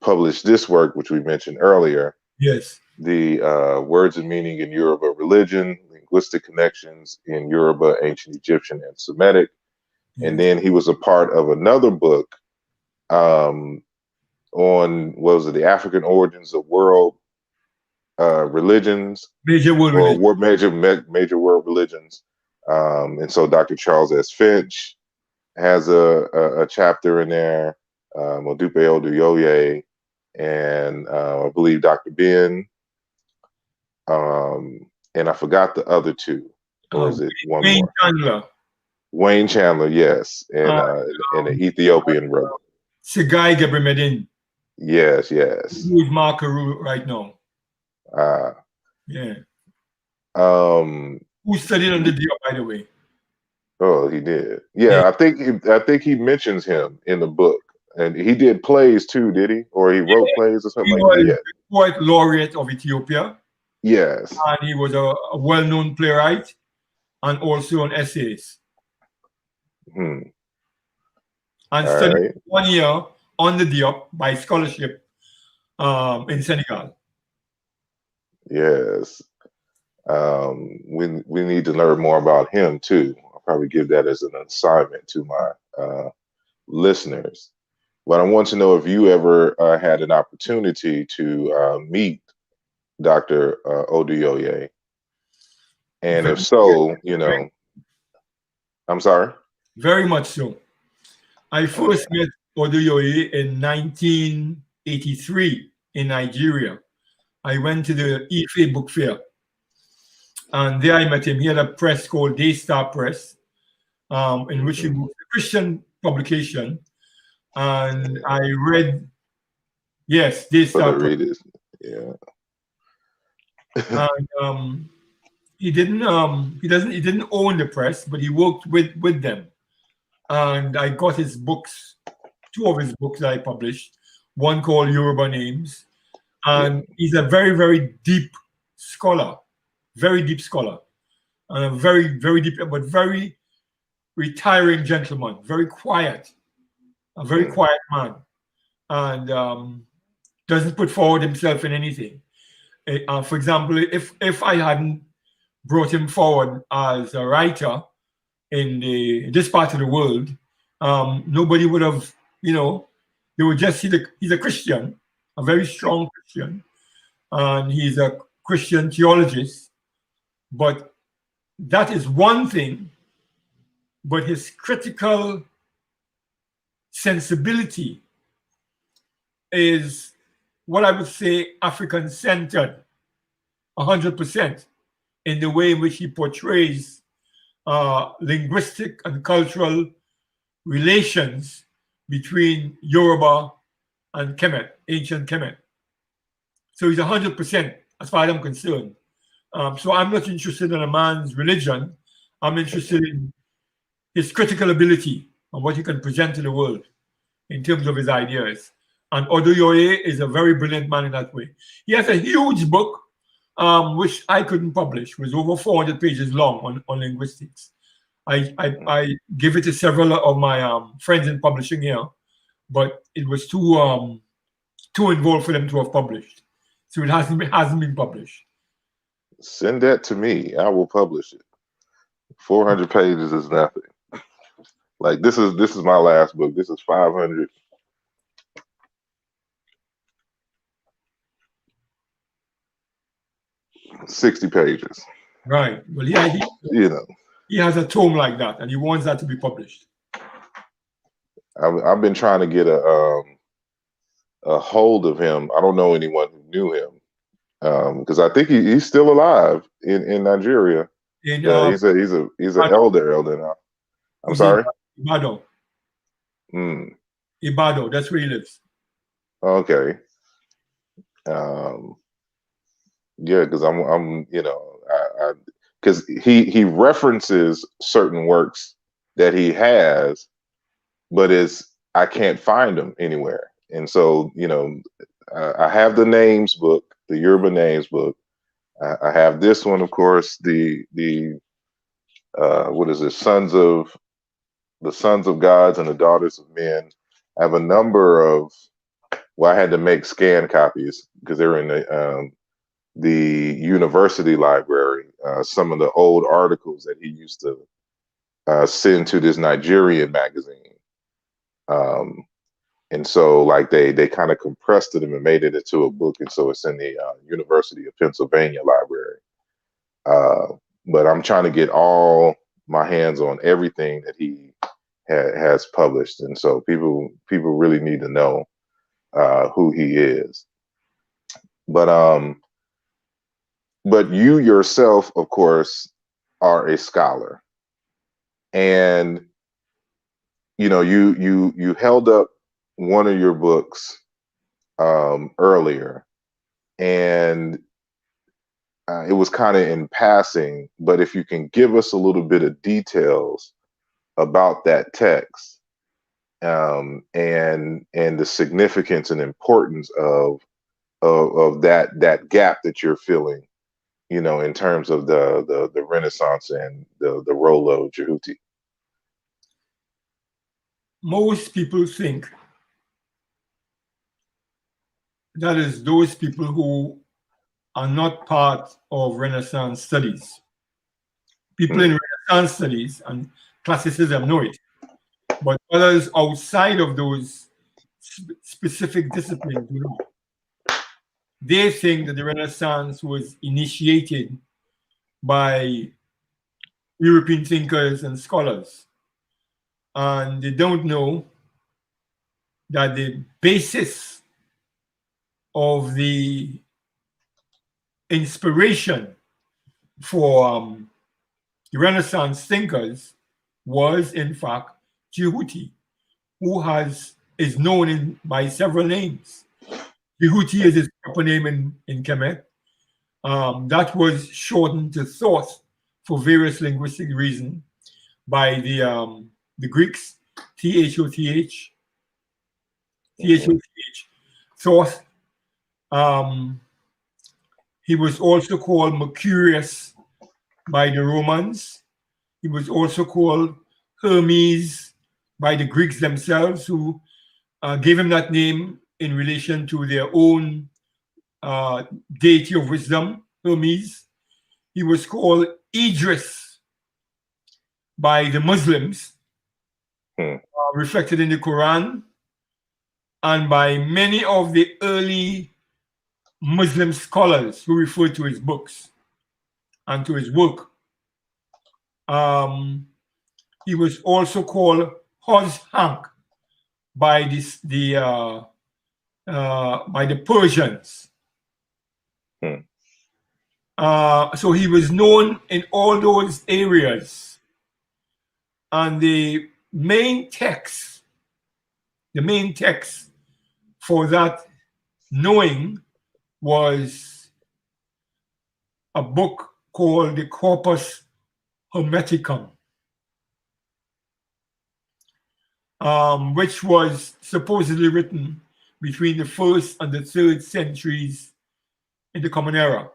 publish this work, which we mentioned earlier. Yes. The Words and Meaning in Yoruba Religion, Linguistic Connections in Yoruba, Ancient Egyptian, and Semitic. Yes. And then he was a part of another book on, what was it, the African origins of world religions, Major world religions. Major world religions. And so Dr. Charles S. Finch has a chapter in there, Modupe Oduyoye, and I believe Dr. Ben, and I forgot the other two, or is it one Wayne more? Chandler. Wayne Chandler, yes, and an Ethiopian brother. Sigai Gebremedin. Yes. Who is Markaru right now? Yeah. Who studied under Diop, by the way? Oh, he did. Yeah, I think he mentions him in the book, and he did plays too, did he? Or he wrote plays or something like that. Yeah. Poet laureate of Ethiopia. Yes. And he was a well-known playwright and also an essayist. And studied 1 year on the Diop by scholarship in Senegal. Yes. We need to learn more about him too. I'll probably give that as an assignment to my listeners. But I want to know if you ever had an opportunity to meet Dr. Oduyoye. And if so, I'm sorry? Very much so. I first met Oduyoye in 1983 in Nigeria. I went to the Ife Book Fair. And there I met him. He had a press called Daystar Press, in which he was a Christian publication. And I read, yes, Daystar Press. Yeah. And he didn't own the press, but he worked with them. And I got his books, 2 of his books that I published, one called Yoruba Names. And he's a very, very deep scholar, and a very, very deep, but very retiring gentleman, very quiet, a very quiet man, and doesn't put forward himself in anything. For example, if I hadn't brought him forward as a writer in this part of the world, nobody would have, they would just see he's a Christian, a very strong Christian, and he's a Christian theologist. But that is one thing, but his critical sensibility is what I would say African-centered, 100%, in the way in which he portrays linguistic and cultural relations between Yoruba and Kemet, ancient Kemet. So he's 100% as far as I'm concerned. So I'm not interested in a man's religion. I'm interested in his critical ability and what he can present to the world in terms of his ideas. And Oduyoye is a very brilliant man in that way. He has a huge book, which I couldn't publish. It was over 400 pages long on linguistics. I give it to several of my friends in publishing here, but it was too involved for them to have published. So it hasn't been published. Send that to me. I will publish it. 400 pages is nothing. Like this is my last book. This is 500. $60 pages. Right. Well, yeah, he has a tome like that, and he wants that to be published. I've been trying to get a hold of him. I don't know anyone who knew him, because I think he's still alive in Nigeria. He's an elder now. I'm sorry. Ibadan. Ibadan. That's where he lives. Okay. Yeah, because because he references certain works that he has, but I can't find them anywhere. And so, I have the names book, the Yoruba names book. I have this one, of course, the what is it? Sons of gods and the daughters of men. I have a number of. Well, I had to make scan copies because they were in the university library. Some of the old articles that he used to send to this Nigerian magazine. And so like they kind of compressed it and made it into a book. And so it's in the University of Pennsylvania library. But I'm trying to get all my hands on everything that he has published. And so people really need to know who he is. But you yourself, of course, are a scholar. And you held up one of your books earlier, and it was kind of in passing, but if you can give us a little bit of details about that text, and the significance and importance of that gap that you're filling, in terms of the Renaissance and the role of Jehuti. Most people think that is those people who are not part of Renaissance studies. People in Renaissance studies and classicism know it, but others outside of those specific disciplines do not. They think that the Renaissance was initiated by European thinkers and scholars, and they don't know that the basis of the inspiration for the Renaissance thinkers was, in fact, Jehuti, who is known by several names. Jehuti is his proper name in Kemet. That was shortened to Thoth for various linguistic reasons by the Greeks, Thoth, Thoth. He was also called Mercurius by the Romans. He was also called Hermes by the Greeks themselves, who gave him that name in relation to their own deity of wisdom, Hermes. He was called Idris by the Muslims, reflected in the Quran, and by many of the early Muslim scholars who referred to his books and to his work. He was also called Hozhank by the Persians. So he was known in all those areas. And the main text for that knowing was a book called the Corpus Hermeticum, which was supposedly written between the 1st and the 3rd centuries in the Common Era.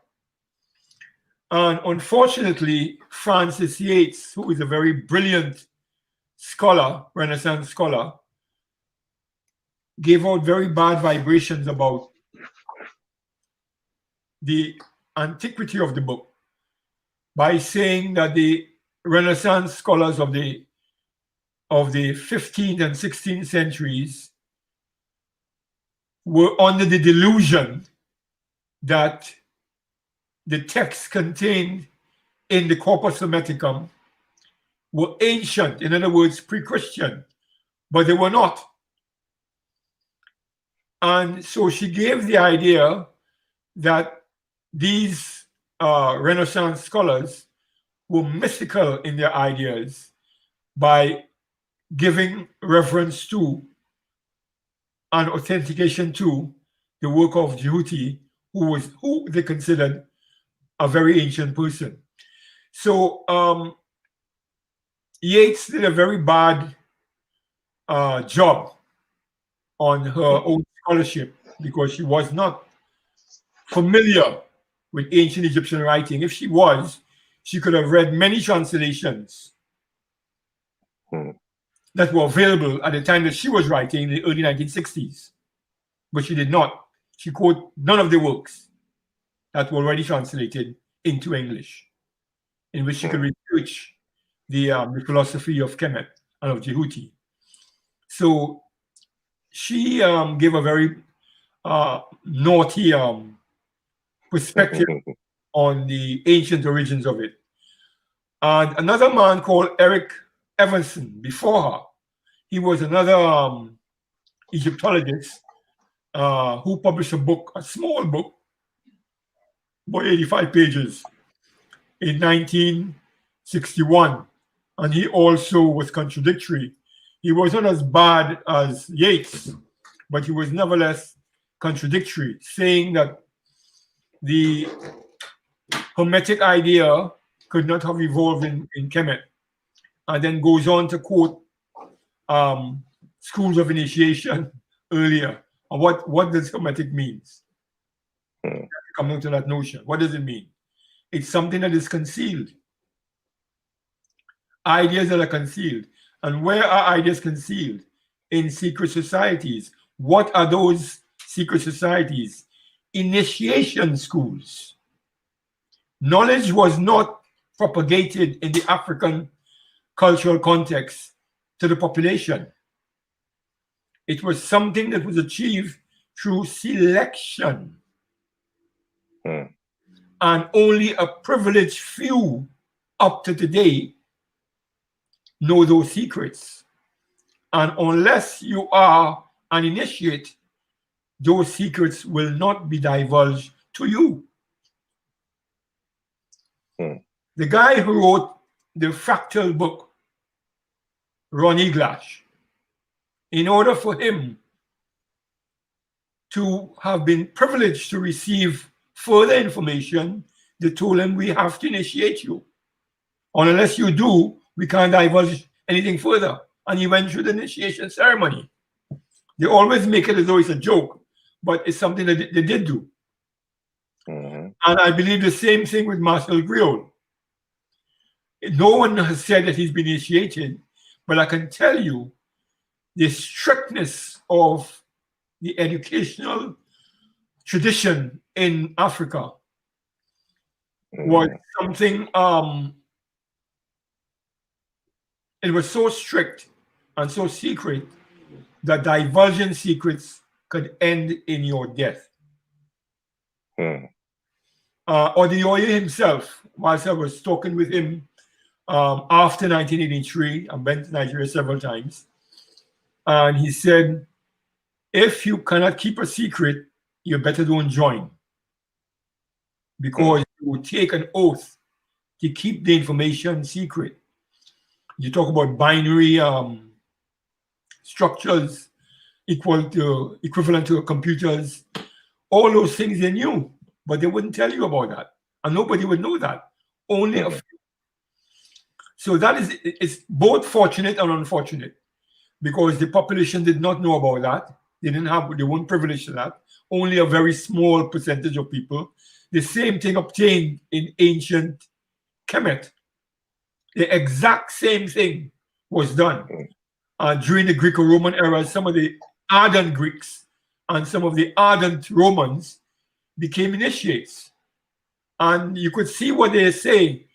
And unfortunately, Francis Yates, who is a very brilliant scholar, Renaissance scholar, gave out very bad vibrations about the antiquity of the book by saying that the Renaissance scholars of the 15th and 16th centuries were under the delusion that the texts contained in the Corpus Hermeticum were ancient, in other words, pre-Christian, but they were not. And so she gave the idea that these Renaissance scholars were mystical in their ideas by giving reference to and authentication to the work of Jehuti, who they considered a very ancient person. So Yates did a very bad job on her own scholarship because she was not familiar with ancient Egyptian writing. If she was, she could have read many translations that were available at the time that she was writing in the early 1960s. But she did not. She quoted none of the works that were already translated into English, in which she could research the philosophy of Kemet and of Jehuti. So she gave a very naughty perspective on the ancient origins of it. And another man called Eric Evanson before her, he was another Egyptologist who published a book, a small book, about 85 pages, in 1961. And he also was contradictory. He wasn't as bad as Yeats, but he was nevertheless contradictory, saying that the Hermetic idea could not have evolved in Kemet, and then goes on to quote schools of initiation earlier. And what does Hermetic means? Coming to that notion, what does it mean? It's something that is concealed. Ideas that are concealed. And where are ideas concealed? In secret societies. What are those secret societies? Initiation schools. Knowledge was not propagated in the African cultural context to the population. It was something that was achieved through selection. And only a privileged few up to today know those secrets. And unless you are an initiate, those secrets will not be divulged to you. The guy who wrote the fractal book, Ron Eglash, in order for him to have been privileged to receive further information, they told him, we have to initiate you. And unless you do, we can't divulge anything further. And he went through the initiation ceremony. They always make it as though it's a joke, but it's something that they did do. And I believe the same thing with Marcel Griol. No one has said that he's been initiated, but I can tell you the strictness of the educational tradition in Africa was something, it was so strict and so secret that divulging secrets could end in your death. Odioye himself, whilst I was talking with him after 1983, I went to Nigeria several times, and he said, if you cannot keep a secret, you better don't join, because you will take an oath to keep the information secret. You talk about binary structures equivalent to computers. All those things they knew, but they wouldn't tell you about that, and nobody would know that. Only a few. So that is, it's both fortunate and unfortunate, because the population did not know about that. They weren't privileged to that. Only a very small percentage of people. The same thing obtained in ancient Kemet. The exact same thing was done during the Greco-Roman era. Some of the ardent Greeks and some of the ardent Romans became initiates. And you could see what they say.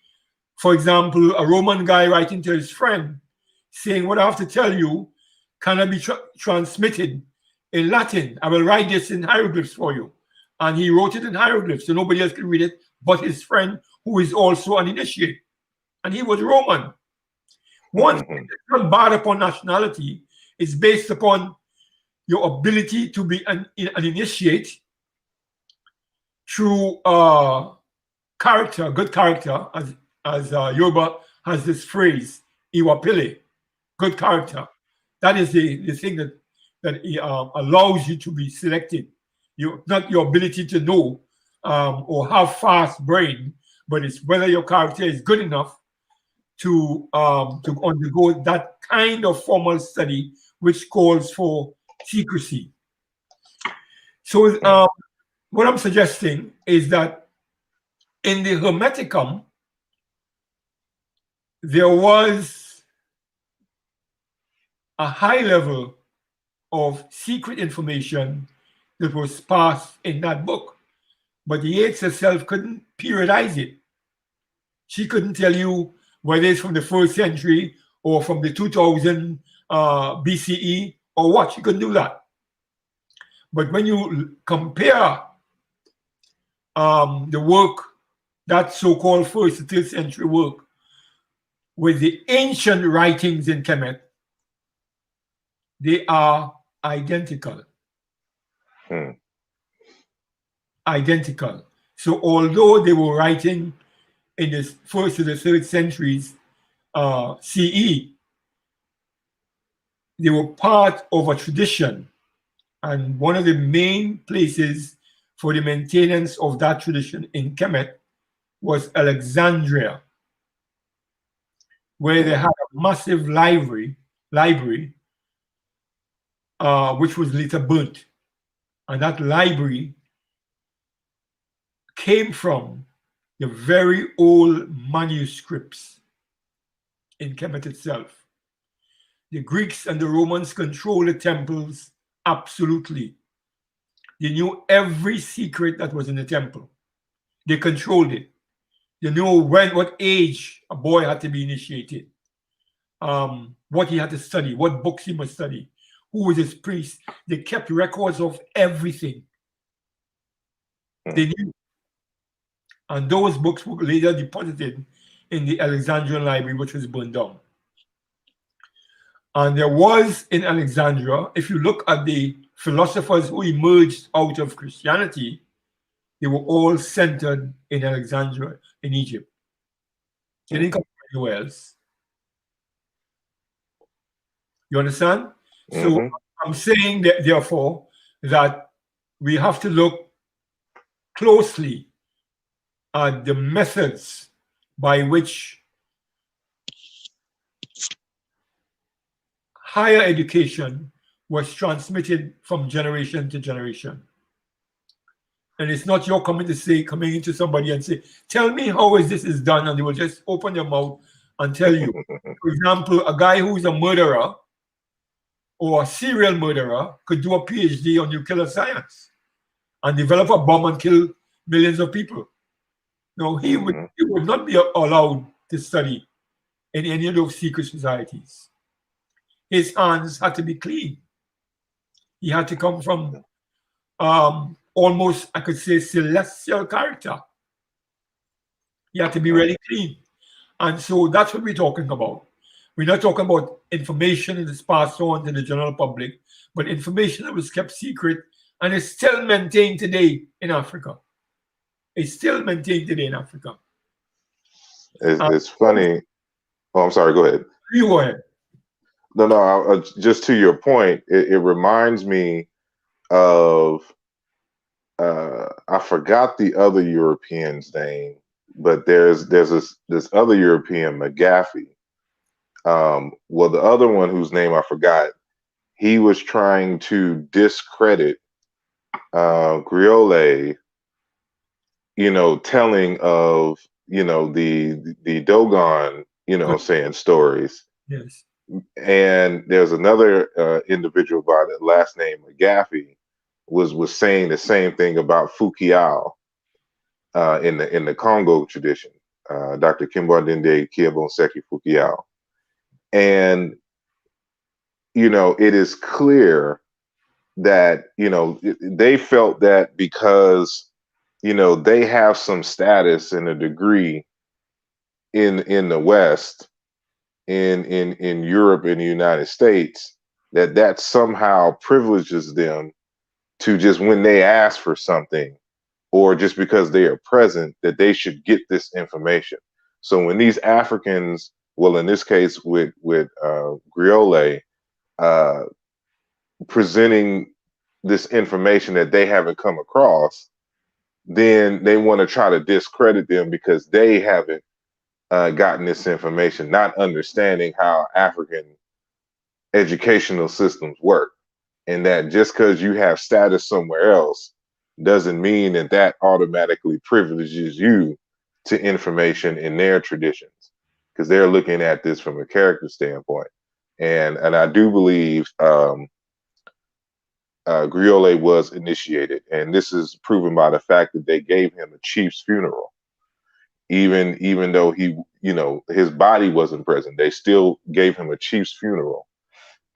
For example, a Roman guy writing to his friend saying, what I have to tell you cannot be transmitted in Latin. I will write this in hieroglyphs for you. And he wrote it in hieroglyphs, so nobody else can read it but his friend, who is also an initiate. And he was Roman. One thing that's not bad upon nationality is based upon your ability to be an initiate through character, good character, as Yoruba has this phrase, iwapele, good character. That is the thing that allows you to be selected. Not your ability to know or have fast brain, but it's whether your character is good enough to undergo that kind of formal study, which calls for secrecy. So what I'm suggesting is that In the Hermeticum, there was a high level of secret information that was passed in that book. But Yeats herself couldn't periodize it. She couldn't tell you whether it's from the 1st century or from the 2000 BCE or what. She couldn't do that. But when you compare the work, that so-called 1st to 3rd century work, with the ancient writings in Kemet, they are identical. Identical. So although they were writing in the 1st to the 3rd centuries CE, they were part of a tradition. And one of the main places for the maintenance of that tradition in Kemet was Alexandria, where they had a massive library, which was later burnt. And that library came from the very old manuscripts in Kemet itself. The Greeks and the Romans controlled the temples absolutely. They knew every secret that was in the temple. They controlled it. They knew what age a boy had to be initiated, what he had to study, what books he must study, who was his priest. They kept records of everything. They knew. And those books were later deposited in the Alexandrian library, which was burned down. And there was in Alexandria, if you look at the philosophers who emerged out of Christianity, they were all centered in Alexandria, in Egypt. They didn't come from anywhere else. You understand? So I'm saying that, therefore, that we have to look closely at the methods by which higher education was transmitted from generation to generation. And it's not your coming into somebody and say, tell me how this is done, and they will just open their mouth and tell you. For example, a guy who's a murderer or a serial murderer could do a PhD on nuclear science and develop a bomb and kill millions of people. No, he would not be allowed to study in any of those secret societies. His hands had to be clean. He had to come from almost, I could say, celestial character. He had to be really clean. And so that's what we're talking about. We're not talking about information that is passed on to the general public, but information that was kept secret and is still maintained today in Africa. It's still maintained today in Africa. It's funny. Oh, I'm sorry. Go ahead. You go ahead. No. Just to your point, it reminds me of I forgot the other European's name, but there's this other European, McGaffey. Well, the other one whose name I forgot, he was trying to discredit Griole, telling of the Dogon, saying stories. Yes. And there's another individual by the last name McGaffey was saying the same thing about Fukiao in the Congo tradition, Dr. Kimbondende Kiabonseki Fukiao. And it is clear that they felt that because they have some status and a degree in the West, in Europe and the United States, that somehow privileges them to just, when they ask for something or just because they are present, that they should get this information. So when these Africans, well, in this case with Griole, presenting this information that they haven't come across, then they want to try to discredit them because they haven't gotten this information, not understanding how African educational systems work. And that just because you have status somewhere else doesn't mean that automatically privileges you to information in their traditions, because they're looking at this from a character standpoint. And I do believe Griole was initiated, and this is proven by the fact that they gave him a chief's funeral. Even though he, you know, his body wasn't present, they still gave him a chief's funeral.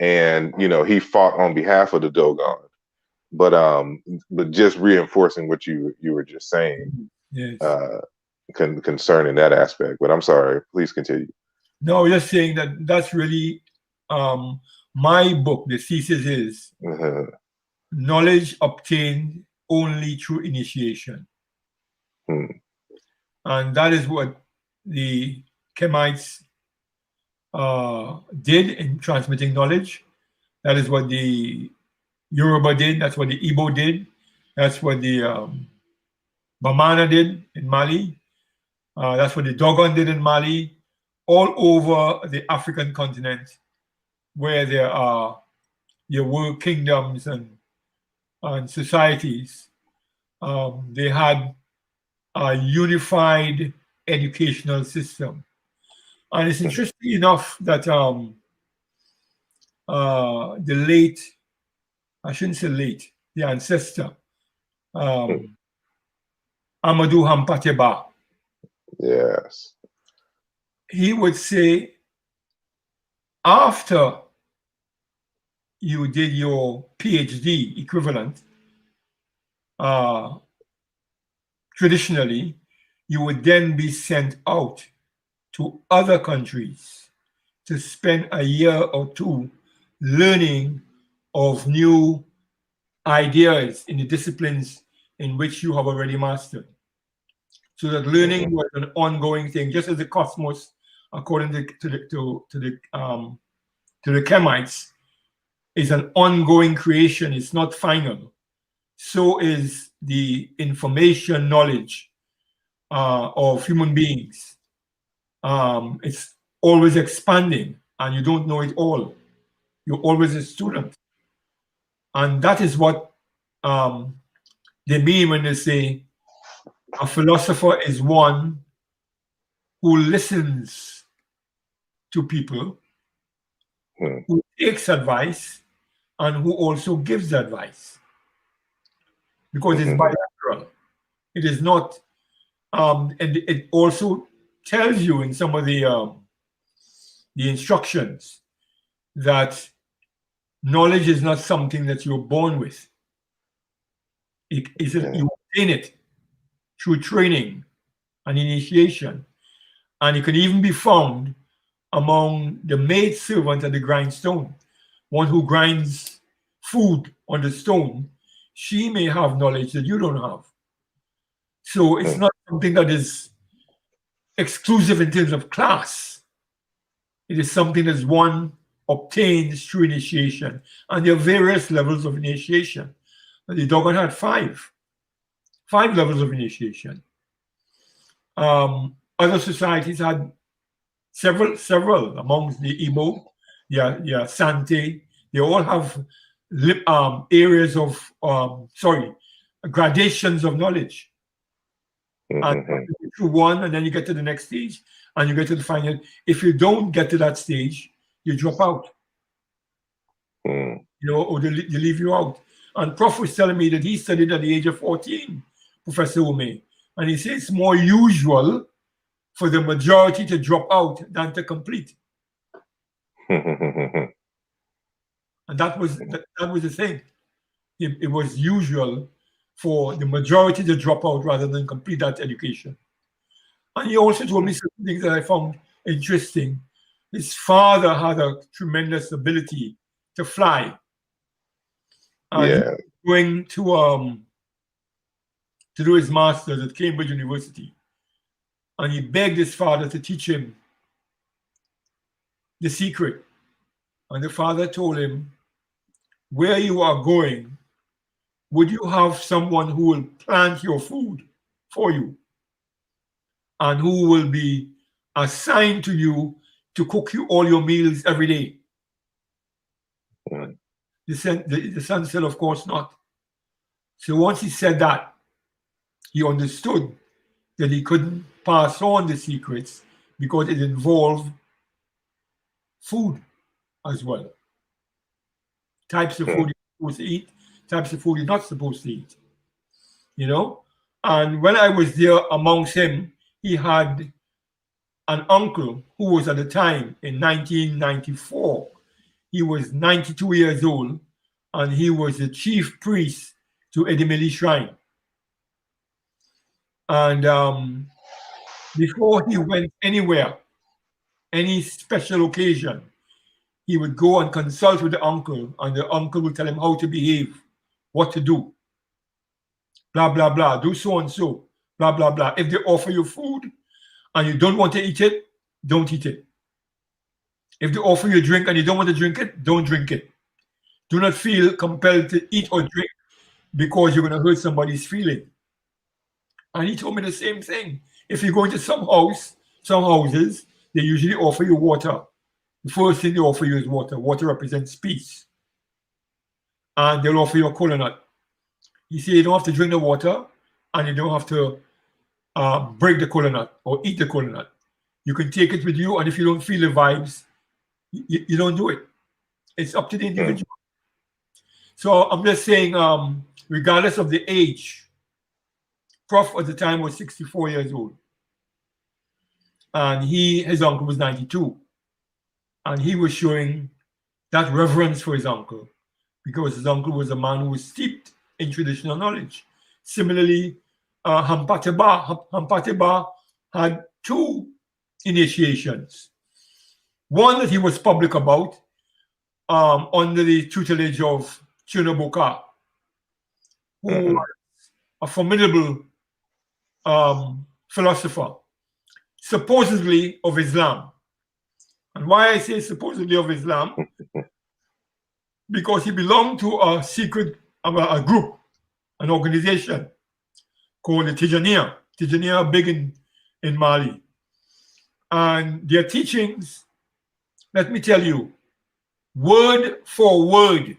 And, you know, he fought on behalf of the Dogon. But just reinforcing what you were just saying, Yes. Concerning that aspect. But I'm sorry, please continue. No, just saying that that's really my book. The thesis is knowledge obtained only through initiation. And that is what the Kemites did in transmitting knowledge. That is what the Yoruba did. That's what the Igbo did. That's what the Bamana did in Mali. That's what the Dogon did in Mali. All over the African continent, where there were kingdoms and societies, they had a unified educational system. And it's interesting enough that the late, I shouldn't say late, the ancestor, Amadou Hampateba. Yes. He would say, after you did your PhD equivalent, traditionally, you would then be sent out to other countries to spend a year or two learning of new ideas in the disciplines in which you have already mastered. So that learning was an ongoing thing, just as the cosmos, according to the Kemites, is an ongoing creation. It's not final. So is the information knowledge of human beings. It's always expanding, and you don't know it all. You're always a student. And that is what they mean when they say a philosopher is one who listens to people, who takes advice, and who also gives advice. Because it's bilateral. It is not, and it also tells you in some of the instructions that knowledge is not something that you're born with. You obtain it through training and initiation. And it can even be found among the maid servant at the grindstone, one who grinds food on the stone. She may have knowledge that you don't have. So it's not something that is exclusive in terms of class. It is something that's one obtains through initiation. And there are various levels of initiation. The Dogon had five levels of initiation. Other societies had several amongst the Igbo, Sante. They all have areas of, gradations of knowledge. And you go through one, and then you get to the next stage, and you get to the final. If you don't get to that stage, you drop out. You know, or they leave you out. And Prof was telling me that he studied at the age of 14, Professor Ume. And he says it's more usual for the majority to drop out than to complete. And that was the thing. It was usual for the majority to drop out rather than complete that education. And he also told me some things that I found interesting. His father had a tremendous ability to fly. And he was going to do his master's at Cambridge University. And he begged his father to teach him the secret. And the father told him, where you are going, would you have someone who will plant your food for you and who will be assigned to you to cook you all your meals every day? The son said, of course not. So once he said that, he understood that he couldn't pass on the secrets because it involved food as well. Types of food you're supposed to eat, types of food you're not supposed to eat. You know? And when I was there amongst him, he had an uncle who was at the time in 1994. He was 92 years old, and he was the chief priest to Edimili Shrine. And before he went anywhere, any special occasion, he would go and consult with the uncle, and the uncle would tell him how to behave, what to do, blah, blah, blah, do so and so, blah, blah, blah. If they offer you food and you don't want to eat it, don't eat it. If they offer you a drink and you don't want to drink it, don't drink it. Do not feel compelled to eat or drink because you're going to hurt somebody's feeling. And he told me the same thing. If you go into some houses, they usually offer you water. The first thing they offer you is water. Water represents peace. And they'll offer you a kola nut. You see, you don't have to drink the water and you don't have to break the kola nut or eat the kola nut. You can take it with you, and if you don't feel the vibes, you don't do it. It's up to the individual. So I'm just saying, regardless of the age, Prof at the time was 64 years old. And his uncle was 92. And he was showing that reverence for his uncle because his uncle was a man who was steeped in traditional knowledge. Similarly, Hampateba had 2 initiations. One that he was public about under the tutelage of Chinobuka, who was a formidable philosopher, supposedly of Islam. And why I say supposedly of Islam? Because he belonged to a secret, a group, an organization called the Tijaniya. Tijaniya are big in Mali. And their teachings, let me tell you, word for word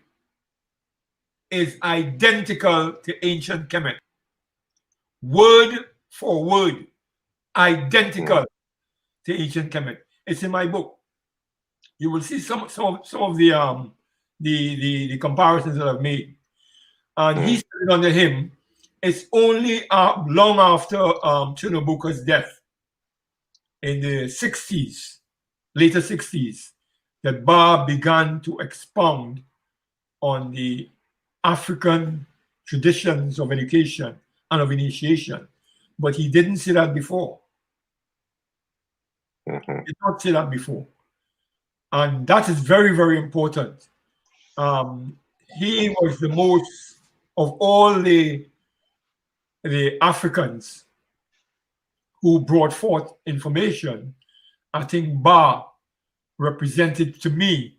is identical to ancient Kemet. Word for word, identical to ancient Kemet. It's in my book. You will see some of the comparisons that I've made. And he said it under him. It's only long after Chinobuka's death in the 60s, later 60s, that Ba began to expound on the African traditions of education and of initiation. But he didn't say that before. He did not say that before. And that is very, very important. He was the most, of all the Africans who brought forth information, I think Ba represented to me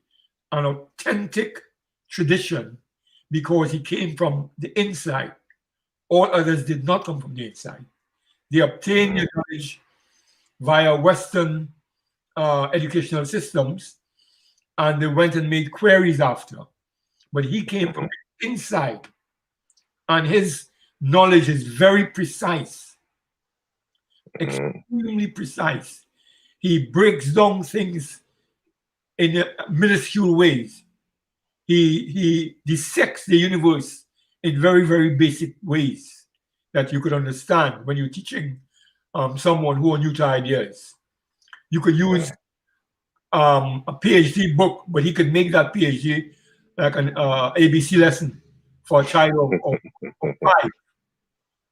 an authentic tradition because he came from the inside. All others did not come from the inside. They obtained their knowledge via Western educational systems, and they went and made queries after. But he came from the inside, and his knowledge is very precise, extremely precise. He breaks down things in minuscule ways. He dissects the universe in very, very basic ways that you could understand when you're teaching someone who are new to ideas. You could use a PhD book, but he could make that PhD like an ABC lesson for a child of 5.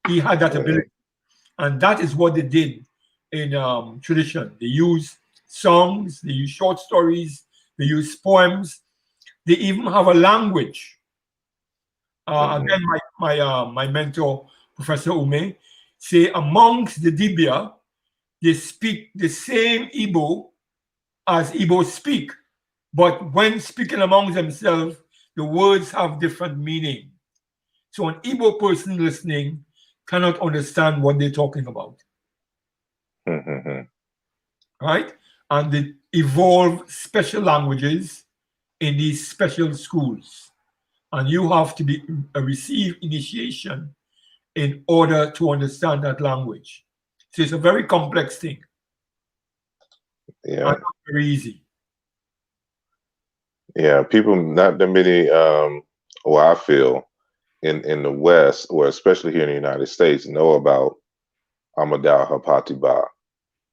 He had that ability. And that is what they did in tradition. They use songs, they use short stories, they use poems. They even have a language. Again, my mentor, Professor Ume, say amongst the Dibia, they speak the same Igbo as Igbos speak. But when speaking among themselves, the words have different meaning. So an Igbo person listening cannot understand what they're talking about. Right? And they evolve special languages in these special schools. And you have to receive initiation in order to understand that language. So it's a very complex thing. Yeah. Not very easy. Yeah. People, not that many, well, I feel in the West, or especially here in the United States, know about Amadou Hapatiba.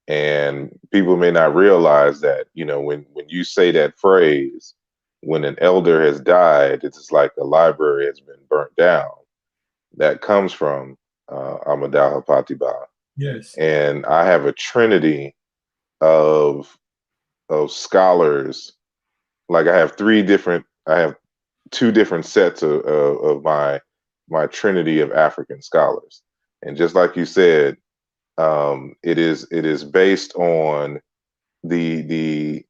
And people may not realize that, when you say that phrase, when an elder has died, it's like a library has been burnt down. That comes from Amadou Hapatiba. Yes. And I have a trinity of scholars. Like I have two different sets of my trinity of African scholars. And just like you said, it is based on the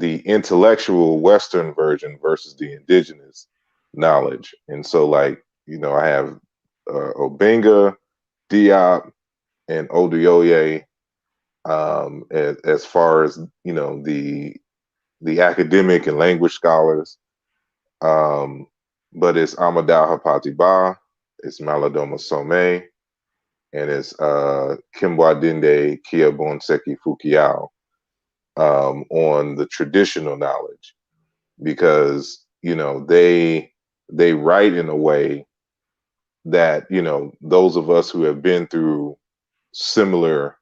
intellectual Western version versus the indigenous knowledge. And so, like, I have Obenga, Diop, and Oduyoye, as far as the academic and language scholars. But it's Amadou Hapatiba, it's Maladoma Some, and it's Kimbwadinde Kiabonseki Fukiao, on the traditional knowledge, because they write in a way that those of us who have been through similar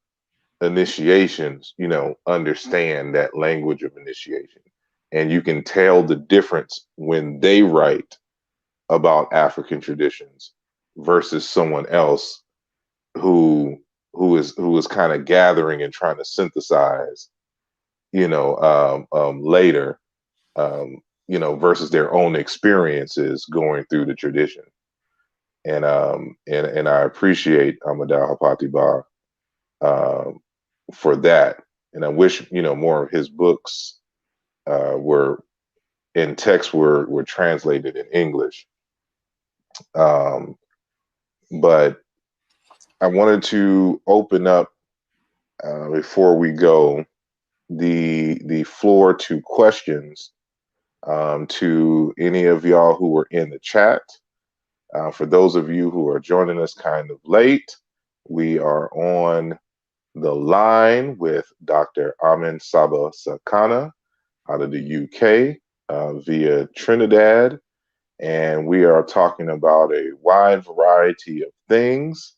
initiations understand that language of initiation, and you can tell the difference when they write about African traditions versus someone else who is kind of gathering and trying to synthesize later, versus their own experiences going through the tradition. And I appreciate Amadou Hapatiba for that. And I wish more of his books were in text, were translated in English. But I wanted to open up, before we go, the floor to questions, to any of y'all who were in the chat. For those of you who are joining us kind of late, we are on the line with Dr. Amon Saba Saakana out of the UK, via Trinidad, and we are talking about a wide variety of things.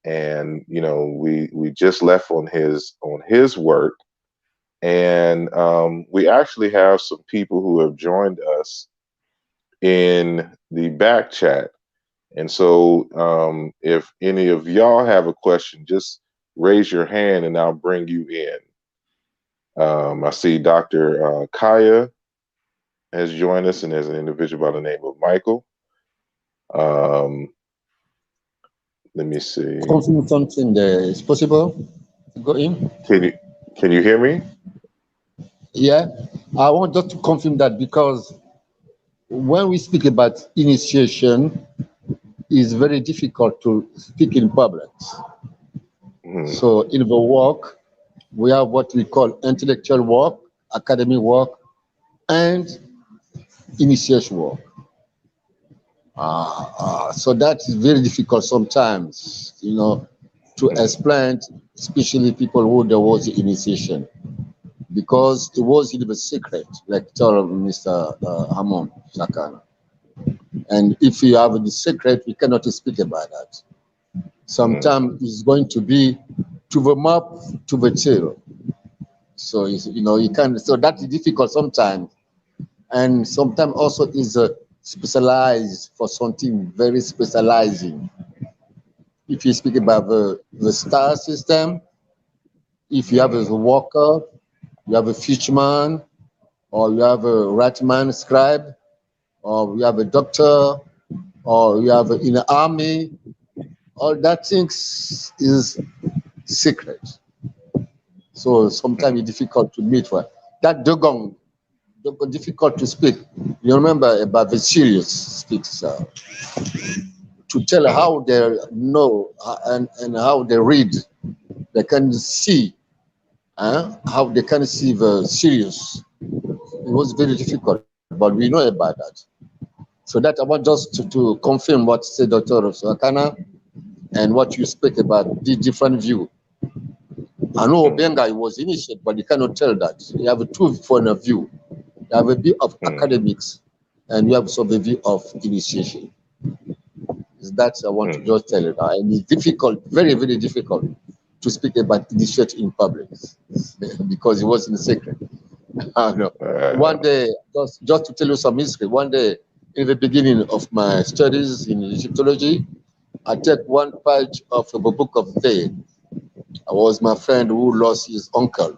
And we just left on his work, and we actually have some people who have joined us in the back chat. And so if any of y'all have a question, just raise your hand and I'll bring you in. I see Dr. Kaya has joined us, and there's an individual by the name of Michael. Let me see. Confirm something there. Is possible to go in? Can you hear me? Yeah, I want just to confirm that, because when we speak about initiation, it's very difficult to speak in public. Mm-hmm. So in the work, we have what we call intellectual work, academic work, and initiation work. So that is very difficult sometimes, to explain, especially people who there was the initiation, because it was in the secret, like told Mr. Amon Sakana. And if you have the secret, we cannot speak about that. Sometimes it's going to be to the map, to the tail. So you can. So that is difficult sometimes, and sometimes also is specialized for something very specializing. If you speak about the star system, if you have a worker, you have a fisherman, or you have a right man scribe, or you have a doctor, or you have in the army, all that things is secret. So sometimes it's difficult to meet one. That dogong difficult to speak. You remember about the serious speaks, to tell how they know and how they read, they can see, how they can see the serious. It was very difficult, but we know about that. So that I want just to confirm what said Dr. Saakana and what you speak about the different view. I know Benga was initiated, but you cannot tell that. You have a two point of view. You have a view of academics, and you have some view of initiation. That's I want to just tell you now. And it's difficult, very, very difficult to speak about initiation in public because it was in secret. One day, just to tell you some history, one day in the beginning of my studies in Egyptology, I take one page of the book of the day. I was my friend who lost his uncle.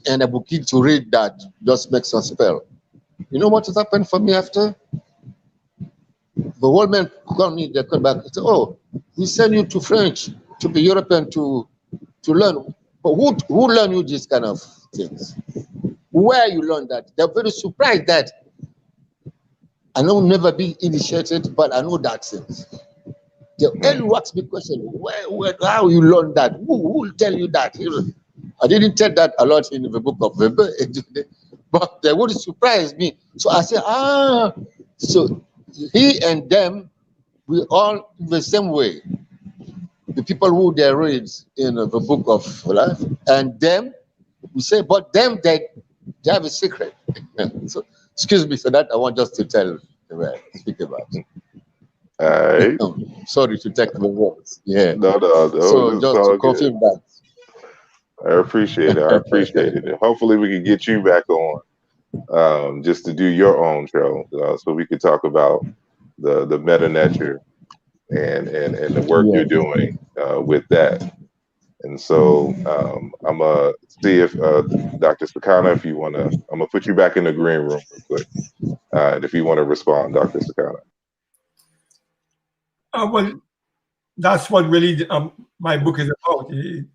And I began to read that, just makes a spell. You know what has happened for me after? The old man called me, they come back and said, oh, we send you to French, to be European to learn. But who learn you these kind of things? Where you learn that? They're very surprised that I know never be initiated, but I know that things. They only ask me question, how you learn that? Who will tell you that? I didn't tell that a lot in the book of Weber, but they would surprise me. So I said, so he and them, we all in the same way. The people who they read in the book of life, and them, we say, but them, they have a secret. So, excuse me for that. I want just to speak about. All right. Sorry to take the words. Yeah. No. So just to confirm that. I appreciate it. I appreciate it. And hopefully we can get you back on just to do your own show so we could talk about the meta nature and the work you're doing with that. And so I'm going to see if Dr. Saakana, if you want to, I'm going to put you back in the green room real quick. If you want to respond, Dr. Saakana. Well, that's what really my book is about. It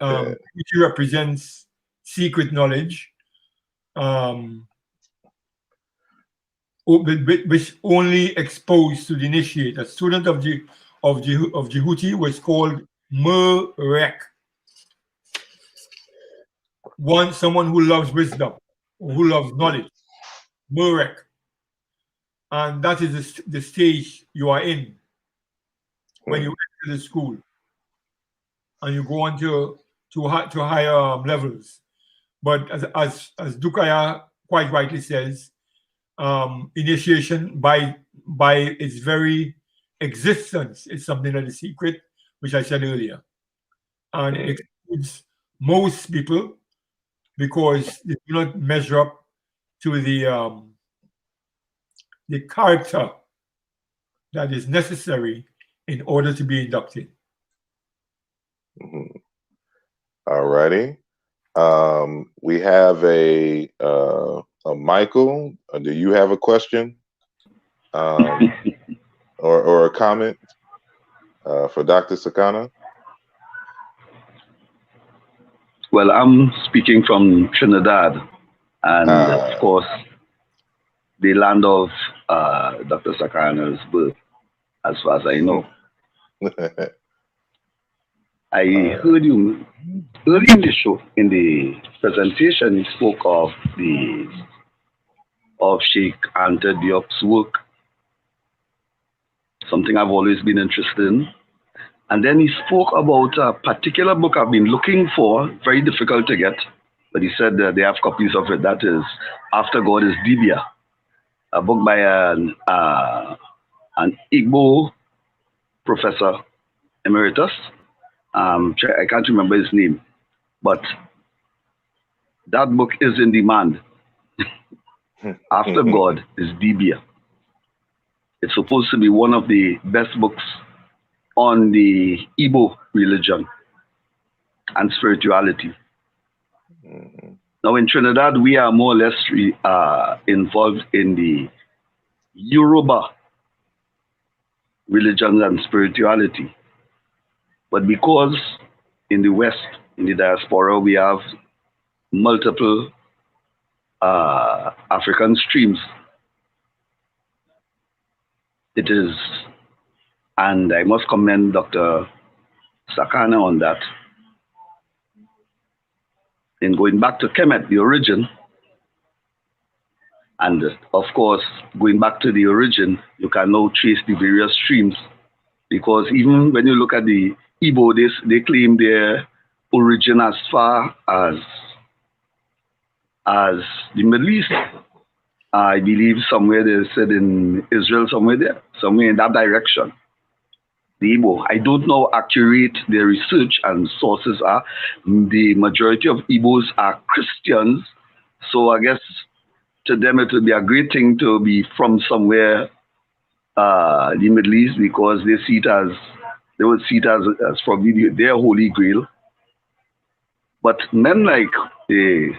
represents secret knowledge, which only exposed to the initiate. A student of Djibouti was called Merek. Someone who loves wisdom, who loves knowledge. Merek. And that is the stage you are in when you enter the school and you go on to higher levels. But as Dukaya quite rightly says, initiation by its very existence is something that is secret, which I said earlier. And it excludes most people because they do not measure up to the character that is necessary in order to be inducted. All righty. We have a Michael. Do you have a question or a comment for Dr. Saakana? Well, I'm speaking from Trinidad, and of course, the land of Dr. Saakana's birth, as far as I know. I heard you early in the show, in the presentation, you spoke of Sheikh Anta Diop's work, something I've always been interested in. And then he spoke about a particular book I've been looking for, very difficult to get, but he said that they have copies of it. That is After God is Dibia, a book by an Igbo professor emeritus. I can't remember his name, but that book is in demand. After God is Dibia. It's supposed to be one of the best books on the Igbo religion and spirituality. Now in Trinidad, we are more or less involved in the Yoruba religion and spirituality. But because in the West, in the diaspora, we have multiple African streams, it is, and I must commend Dr. Saakana on that. In going back to Kemet, the origin, and of course, going back to the origin, you can now trace the various streams, because even when you look at the Igbo, they claim their origin as far as the Middle East. I believe somewhere they said in Israel, somewhere in that direction. The Igbo. I don't know how accurate their research and sources are. The majority of Igbos are Christians, so I guess to them it would be a great thing to be from somewhere the Middle East, because they would see it as probably their holy grail. But men like a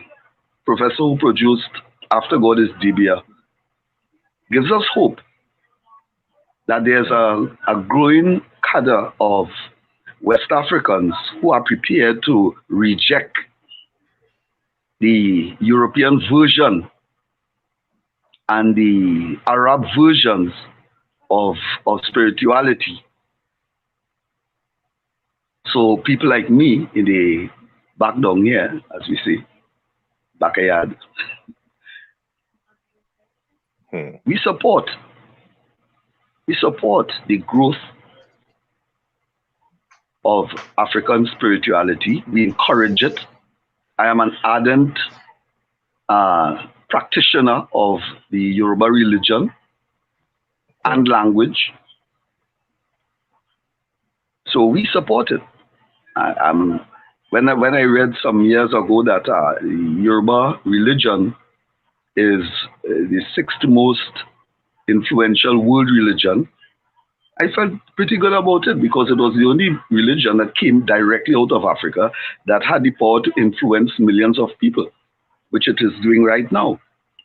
professor who produced After God is Dibia gives us hope that there's a growing cadre of West Africans who are prepared to reject the European version and the Arab versions of spirituality. So people like me in the back down here, as we say, backyard, we support the growth of African spirituality. We encourage it. I am an ardent practitioner of the Yoruba religion and language. So we support it. When I read some years ago that Yoruba religion is the sixth most influential world religion, I felt pretty good about it, because it was the only religion that came directly out of Africa that had the power to influence millions of people, which it is doing right now.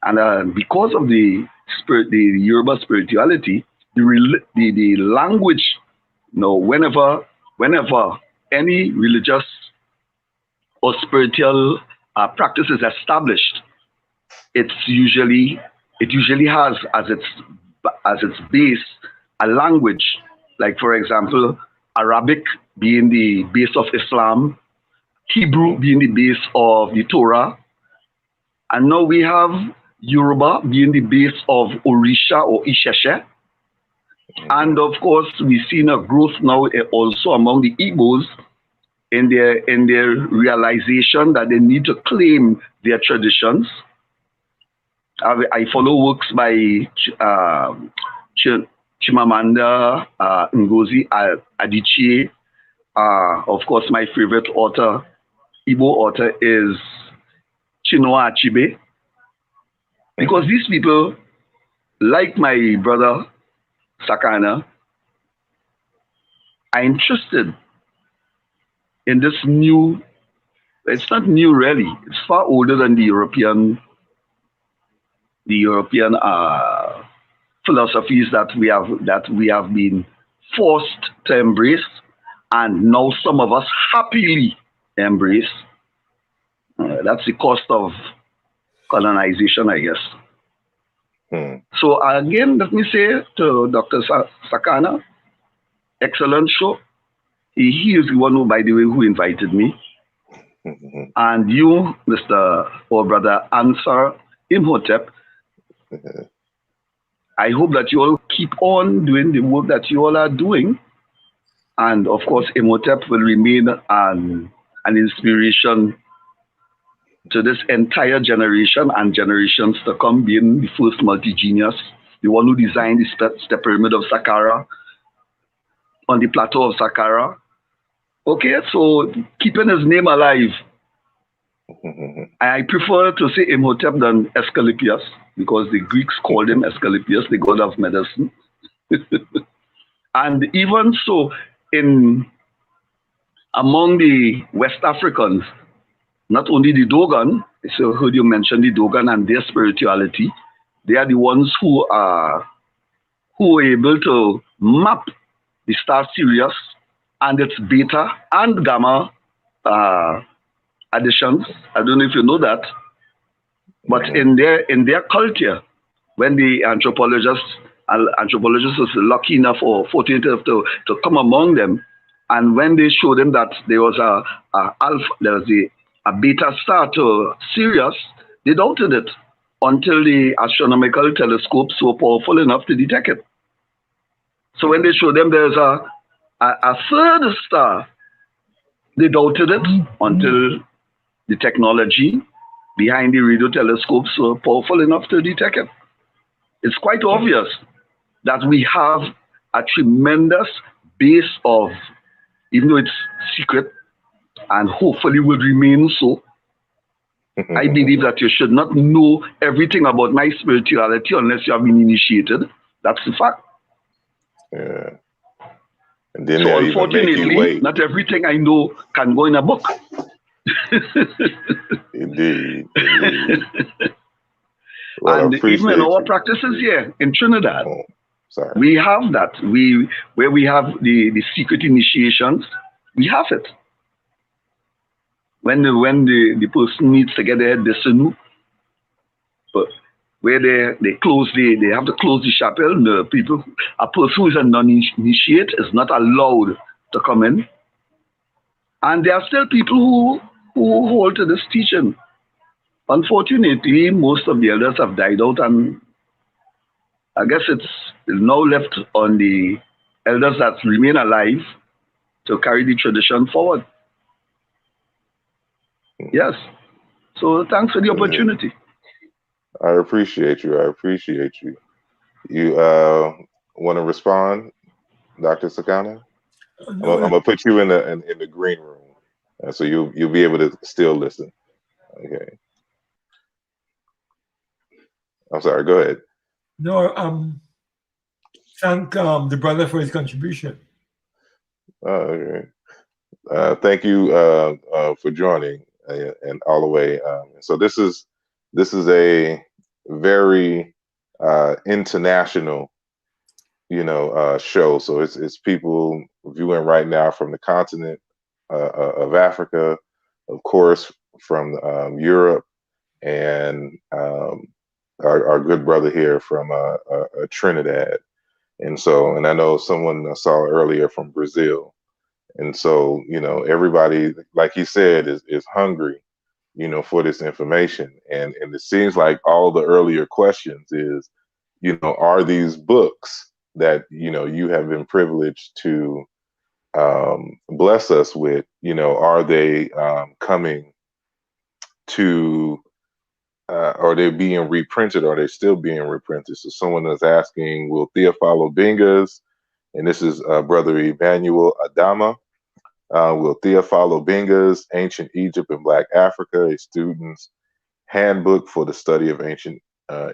And because of the Yoruba spirituality, the language, whenever any religious or spiritual practice is established, it usually has as its base a language, like, for example, Arabic being the base of Islam, Hebrew being the base of the Torah, and now we have Yoruba being the base of Orisha or Isheshe. And of course, we've seen a growth now also among the Igbos in their realization that they need to claim their traditions. I follow works by Chimamanda Ngozi Adichie. Of course, my favorite author, Igbo author, is Chinua Achebe. Because these people, like my brother Saakana, are interested in this new, it's not new really, it's far older than the European philosophies that we have been forced to embrace, and now some of us happily embrace. That's the cost of colonization, I guess. So again, let me say to Dr. Saakana, excellent show. He is the one who, by the way, who invited me. And you, Mr. or Brother Asarimhotep, I hope that you all keep on doing the work that you all are doing. And of course, Imhotep will remain an inspiration to this entire generation and generations to come, being the first multi-genius, the one who designed the step pyramid of Saqqara on the plateau of Saqqara. Okay, so keeping his name alive. I prefer to say Imhotep than Asclepius, because the Greeks called him Asclepius, the god of medicine. And even so, among the West Africans, not only the Dogon, so I heard you mention the Dogon and their spirituality, they are the ones who are able to map the star Sirius and its beta and gamma additions. I don't know if you know that, but in their culture, when the anthropologists was lucky enough or fortunate enough to come among them, and when they showed them that there was a beta star to Sirius, they doubted it until the astronomical telescopes were powerful enough to detect it. So when they showed them there's a third star They doubted it until the technology behind the radio telescopes were powerful enough to detect it. It's quite obvious that we have a tremendous base of, even though it's secret and hopefully will remain so, I believe that you should not know everything about my spirituality unless you have been initiated. That's the fact. Yeah. And then So they'll even make you unfortunately, wait. not everything I know can go in a book. Indeed. Well, And I appreciate even in our you. practices here in Trinidad, Oh, sorry. we have that. Where we have the secret initiations, we have it. When the person needs to get their dissonu, but where they close they have to close the chapel, the people, a person who is a non-initiate is not allowed to come in. And there are still people who hold to this teaching. Unfortunately, most of the elders have died out, and I guess it's now left on the elders that remain alive to carry the tradition forward. Yes. So thanks for the opportunity. I appreciate you. You want to respond, Dr. Saakana? I'm gonna put you in the green room, so you'll be able to still listen. Okay. I'm sorry. Go ahead. No, thank the brother for his contribution. Okay. Thank you for joining and all the way. So this is a very international, show. So it's people viewing right now from the continent of Africa, of course, from Europe, and our good brother here from Trinidad. And so, and I know someone I saw earlier from Brazil. And so, everybody, like he said, is hungry, for this information. And it seems like all the earlier questions is, are these books that, you have been privileged to bless us with, are they coming to, are they being reprinted? Are they still being reprinted? So someone is asking, will Theophilo Bingas, and this is Brother Emmanuel Adama, will Theophilo Binga's Ancient Egypt and Black Africa, a student's handbook for the study of ancient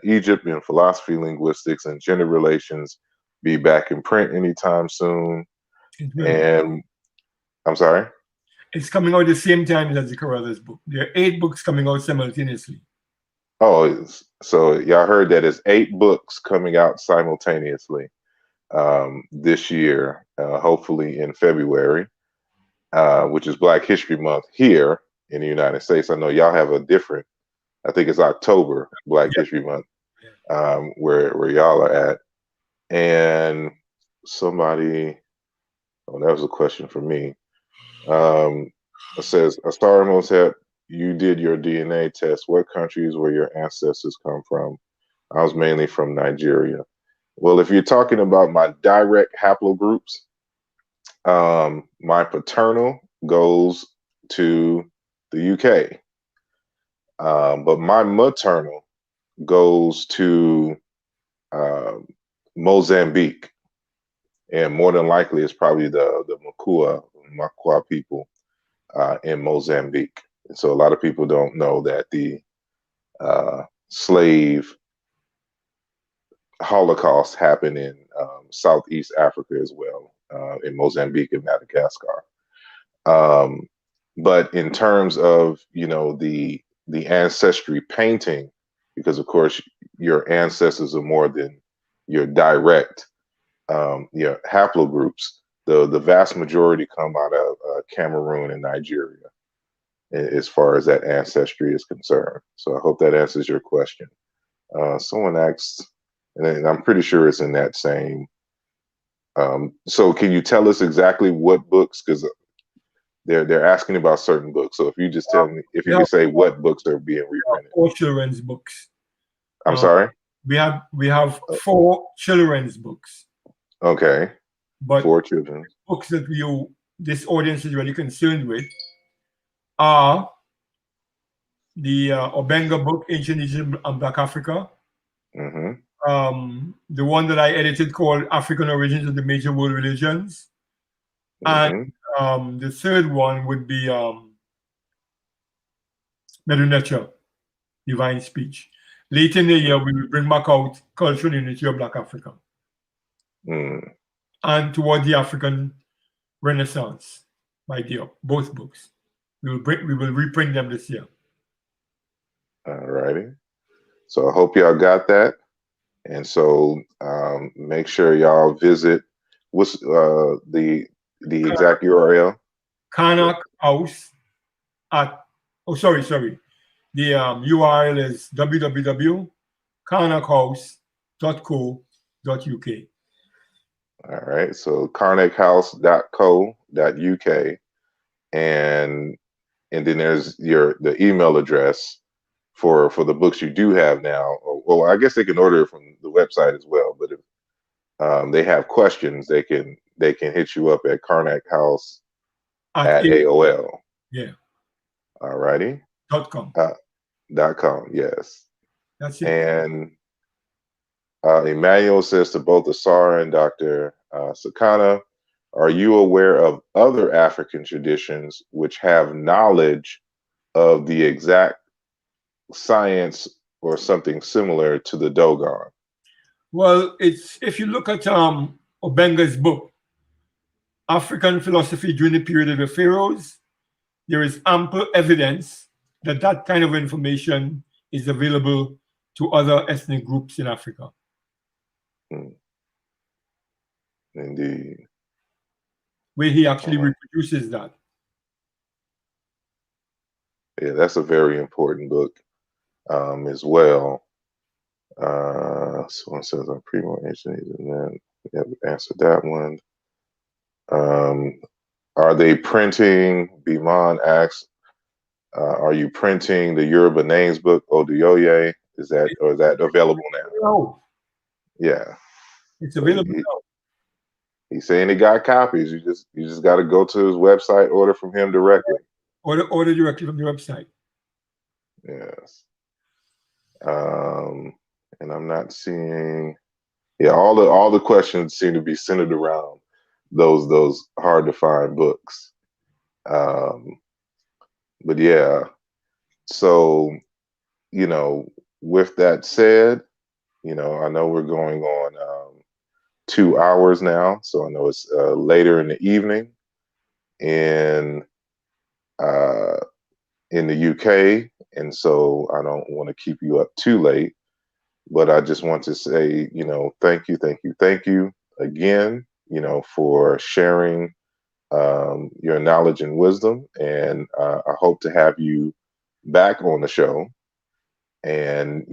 Egypt in philosophy, linguistics, and gender relations, be back in print anytime soon? And I'm sorry? It's coming out at the same time as the Carruthers book. There are 8 books coming out simultaneously. Oh, so y'all heard that it's 8 books coming out simultaneously this year, hopefully in February. Which is Black History Month here in the United States. I know y'all have a different, I think it's October, Black History Month, where y'all are at. And somebody, oh, that was a question for me. It says, asarimhotep, you did your DNA test. What countries where your ancestors come from? I was mainly from Nigeria. Well, if you're talking about my direct haplogroups, my paternal goes to the UK, but my maternal goes to Mozambique, and more than likely it's probably the Makua people in Mozambique. And so a lot of people don't know that the slave Holocaust happened in Southeast Africa as well, in Mozambique and Madagascar. But in terms of, the ancestry painting, because of course your ancestors are more than your direct your haplogroups, the vast majority come out of Cameroon and Nigeria as far as that ancestry is concerned. So I hope that answers your question. Someone asked, and I'm pretty sure it's in that same. So can you tell us exactly what books? Because they're asking about certain books. So if you just tell me, if you can say what books are being reprinted. 4 children's books. I'm sorry? We have 4 children's books. Okay. But 4 children. books that this audience is really concerned with are the Obenga book, Ancient Egypt and Black Africa. The one that I edited called African Origins of the Major World Religions. And the third one would be Medunecha, Divine Speech. Late in the year, we will bring back out Cultural Unity of Black Africa. And Toward the African Renaissance by Diop, both books. We will reprint them this year. All righty. So I hope y'all got that. And so make sure y'all visit, what's the exact URL? Karnak House at, the URL is www.karnakhouse.co.uk. All right, so karnakhouse.co.uk, and then there's the email address for the books you do have now. Well, I guess they can order it from the website as well, but if they have questions, they can hit you up at karnakhouse at AOL. Yeah. All righty. .com. .com, yes. That's it. And Emmanuel says to both Asara and Dr. Saakana, are you aware of other African traditions which have knowledge of the exact science or something similar to the Dogon? Well, if you look at Obenga's book, African Philosophy During the Period of the Pharaohs, there is ample evidence that that kind of information is available to other ethnic groups in Africa. Indeed. Where he actually reproduces that. Yeah, that's a very important book as well. Someone says I'm pretty more interested in that. We haven't answered that one. Are they printing? Biman asks, are you printing the Yoruba names book, Oduyoye? Is that available now? No. Yeah. It's available now. He's saying he got copies. You just got to go to his website, order from him directly. Order directly from the website. Yes. And I'm not seeing. Yeah, all the questions seem to be centered around those hard to find books. But yeah, so with that said, I know we're going on 2 hours now, so I know it's later in the evening in the UK, and so I don't want to keep you up too late. But I just want to say, thank you again, for sharing your knowledge and wisdom. And I hope to have you back on the show. And,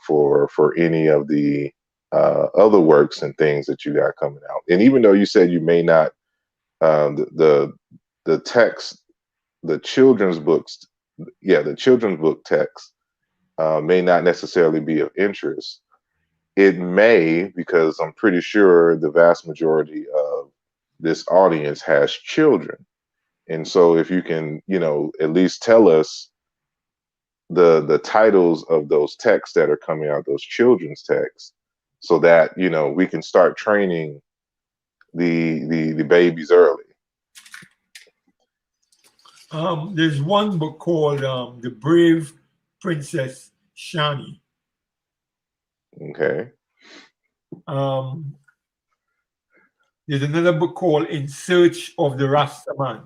for any of the other works and things that you got coming out. And even though you said you may not, the text, the children's books, the children's book text may not necessarily be of interest. It may, because I'm pretty sure the vast majority of this audience has children. And so if you can, at least tell us the titles of those texts that are coming out, those children's texts, so that, we can start training the babies early. There's one book called The Brave Princess Shani. Okay. There's another book called In Search of the Rastaman.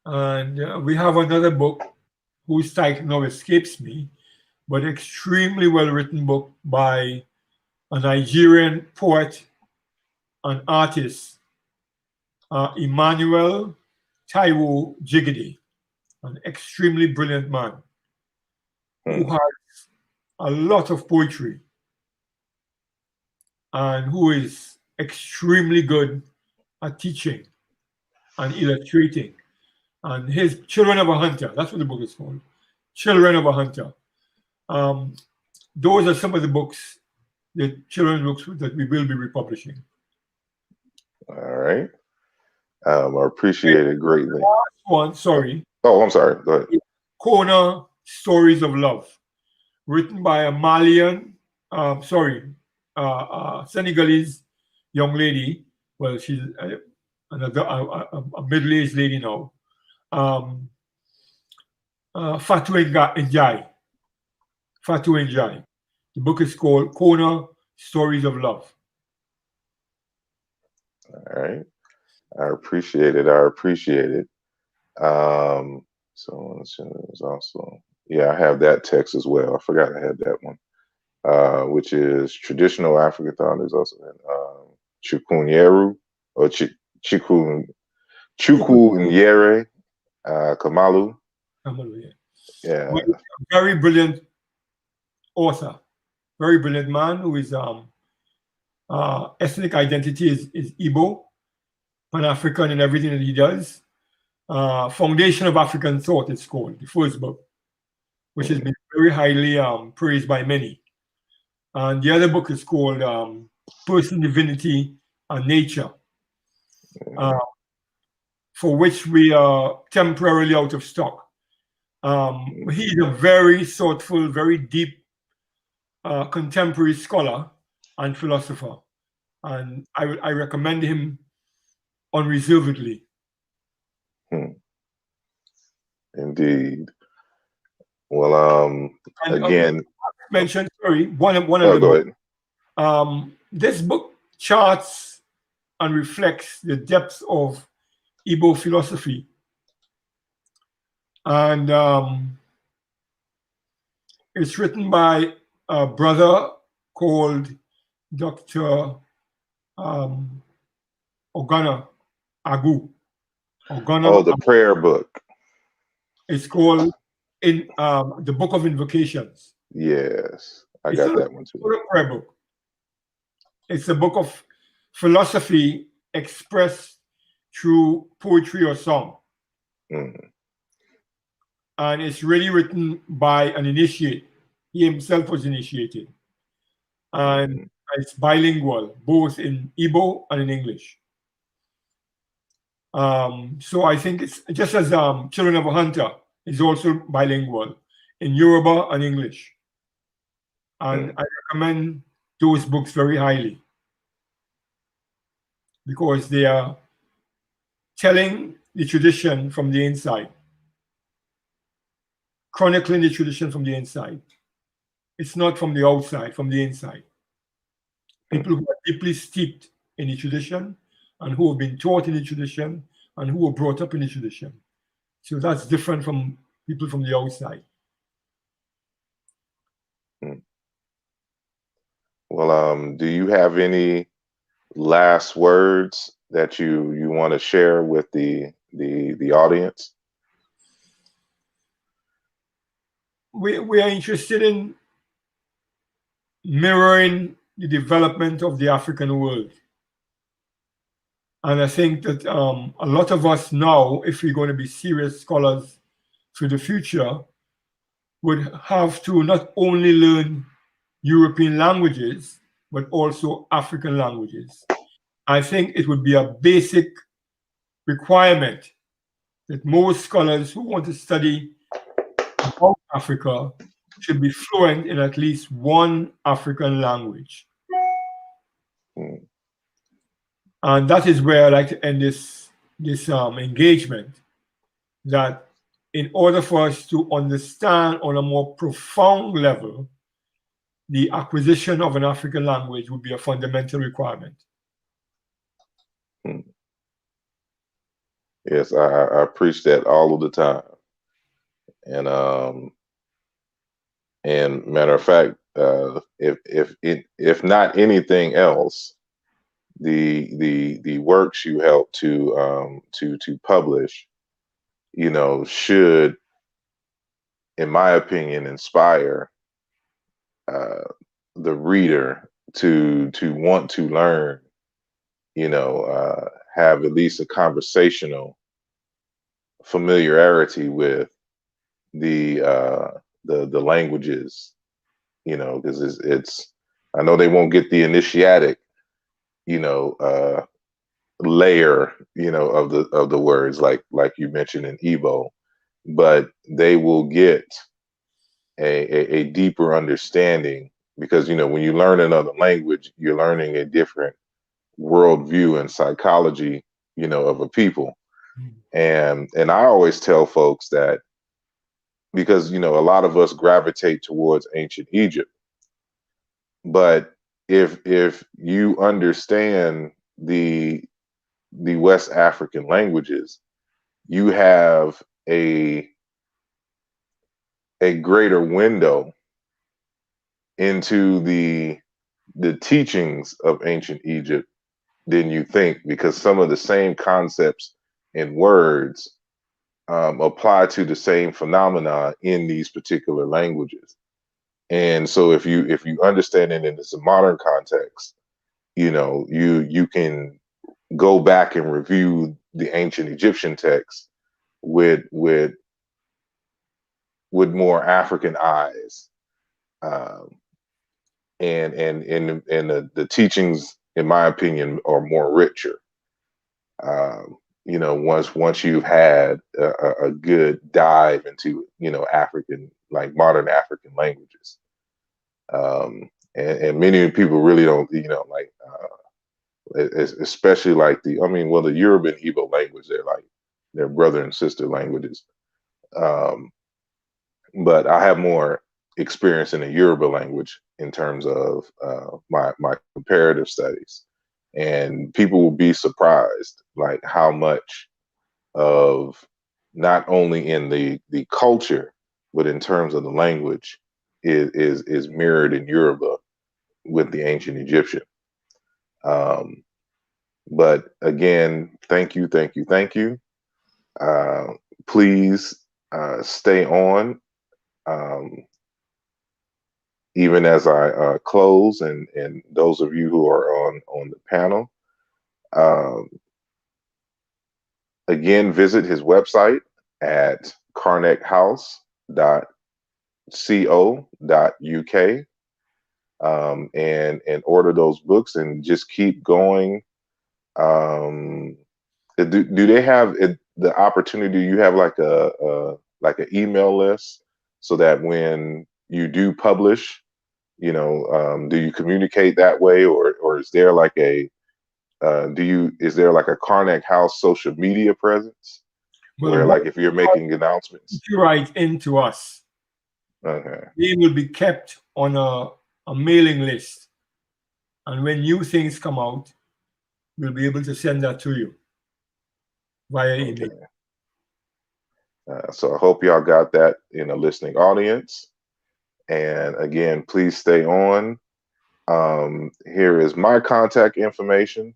And we have another book whose title now escapes me, but extremely well-written book by a Nigerian poet and artist, Emmanuel Taiwo Jigidi, an extremely brilliant man who has a lot of poetry and who is extremely good at teaching and illustrating. And his Children of a Hunter, that's what the book is called, Children of a Hunter. Those are some of the books the children's books that we will be republishing. All right. I appreciate it greatly. Last one, sorry. Oh, I'm sorry. Go ahead. Kona Stories of Love, written by a Malian, Senegalese young lady. Well, she's a middle-aged lady now. Fatou Njai. Fatou Njai. The book is called Kona Stories of Love. All right. I appreciate it. I appreciate it. So it's also, yeah, I have that text as well. I forgot I had that one, which is Traditional African Thought. There's also Chukunyeru or Chukwunyere Kamalu. Kamalu, Yeah. Very brilliant author, very brilliant man who is ethnic identity is Igbo, Pan-African in everything that he does. Foundation of African Thought, it's called, the first book, which has been very highly praised by many. And the other book is called Person, Divinity, and Nature, for which we are temporarily out of stock. He's a very thoughtful, very deep contemporary scholar and philosopher. And I recommend him unreservedly. Indeed. Well, again, mentioned, sorry, one of the go ahead. This book charts and reflects the depth of Igbo philosophy. And it's written by a brother called Dr. Ogana Agu. The prayer book. It's called in the Book of Invocations. Yes, I got that one too. It's a prayer book. It's a book of philosophy expressed through poetry or song. And it's really written by an initiate. He himself was initiated. And it's bilingual, both in Igbo and in English. So I think it's just as Children of a Hunter is also bilingual in Yoruba and English. And I recommend those books very highly because they are telling the tradition from the inside, chronicling the tradition from the inside. It's not from the outside, from the inside. People who are deeply steeped in the tradition and who have been taught in the tradition and who were brought up in the tradition. So that's different from people from the outside. Well, do you have any last words that you want to share with the audience? We are interested in mirroring the development of the African world. And I think that a lot of us now, if we're going to be serious scholars for the future, would have to not only learn European languages, but also African languages. I think it would be a basic requirement that most scholars who want to study about Africa should be fluent in at least one African language. And that is where I'd like to end this engagement, that in order for us to understand on a more profound level, the acquisition of an African language would be a fundamental requirement. Yes, I preach that all of the time. And matter of fact, if not anything else, the works you help to publish, should, in my opinion, inspire the reader to want to learn, have at least a conversational familiarity with the languages, because I know they won't get the initiatic, layer, of the words like you mentioned in Igbo, but they will get a deeper understanding because when you learn another language, you're learning a different worldview and psychology, of a people. And I always tell folks that because a lot of us gravitate towards ancient Egypt, but if you understand the West African languages, you have a greater window into the teachings of ancient Egypt than you think, because some of the same concepts and words apply to the same phenomena in these particular languages. And so if you understand it in this modern context, you can go back and review the ancient Egyptian texts with more African eyes, and the teachings, in my opinion, are more richer. Once you've had a good dive into African, like modern African languages, and many people really don't, especially like the Yoruba and Igbo language, they're brother and sister languages. But I have more experience in the Yoruba language in terms of my comparative studies, and people will be surprised like how much of, not only in the culture, but in terms of the language, is mirrored in Yoruba with the ancient Egyptian. But again, thank you. Please stay on, even as I close, and those of you who are on the panel. Again, visit his website at karnakhouse.co.uk, and order those books and just keep going. Do they have the opportunity? Do you have like an email list so that when you do publish, do you communicate that way, or is there like is there like a Karnak House social media presence where, like, if you're making announcements, you write into us, okay, they will be kept on a mailing list, and when new things come out, we'll be able to send that to you via email. Okay. So I hope y'all got that in a listening audience. And again, please stay on. Here is my contact information.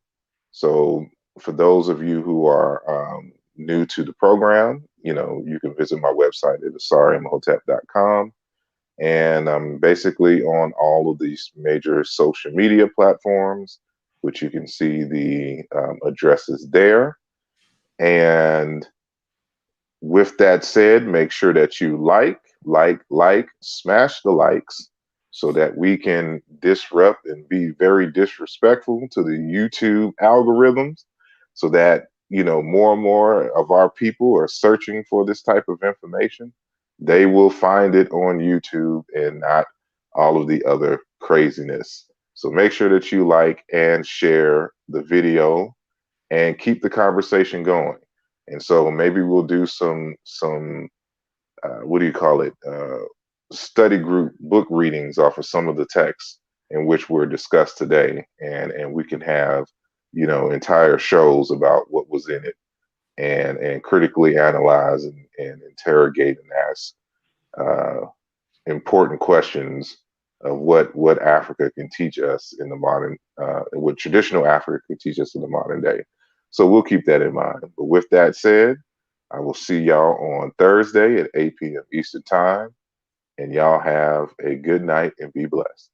So for those of you who are new to the program, you can visit my website at asarimhotep.com. And I'm basically on all of these major social media platforms, which you can see the addresses there. And with that said, make sure that you like, smash the likes so that we can disrupt and be very disrespectful to the YouTube algorithms, so that, more and more of our people are searching for this type of information. They will find it on YouTube and not all of the other craziness. So make sure that you like and share the video and keep the conversation going. And so maybe we'll do some what do you call it? Study group book readings off of some of the texts in which were discussed today, and we can have entire shows about what was in it, and critically analyze and interrogate and ask important questions of what Africa can teach us in the modern, what traditional Africa can teach us in the modern day. So we'll keep that in mind. But with that said, I will see y'all on Thursday at 8 p.m. Eastern Time. And y'all have a good night and be blessed.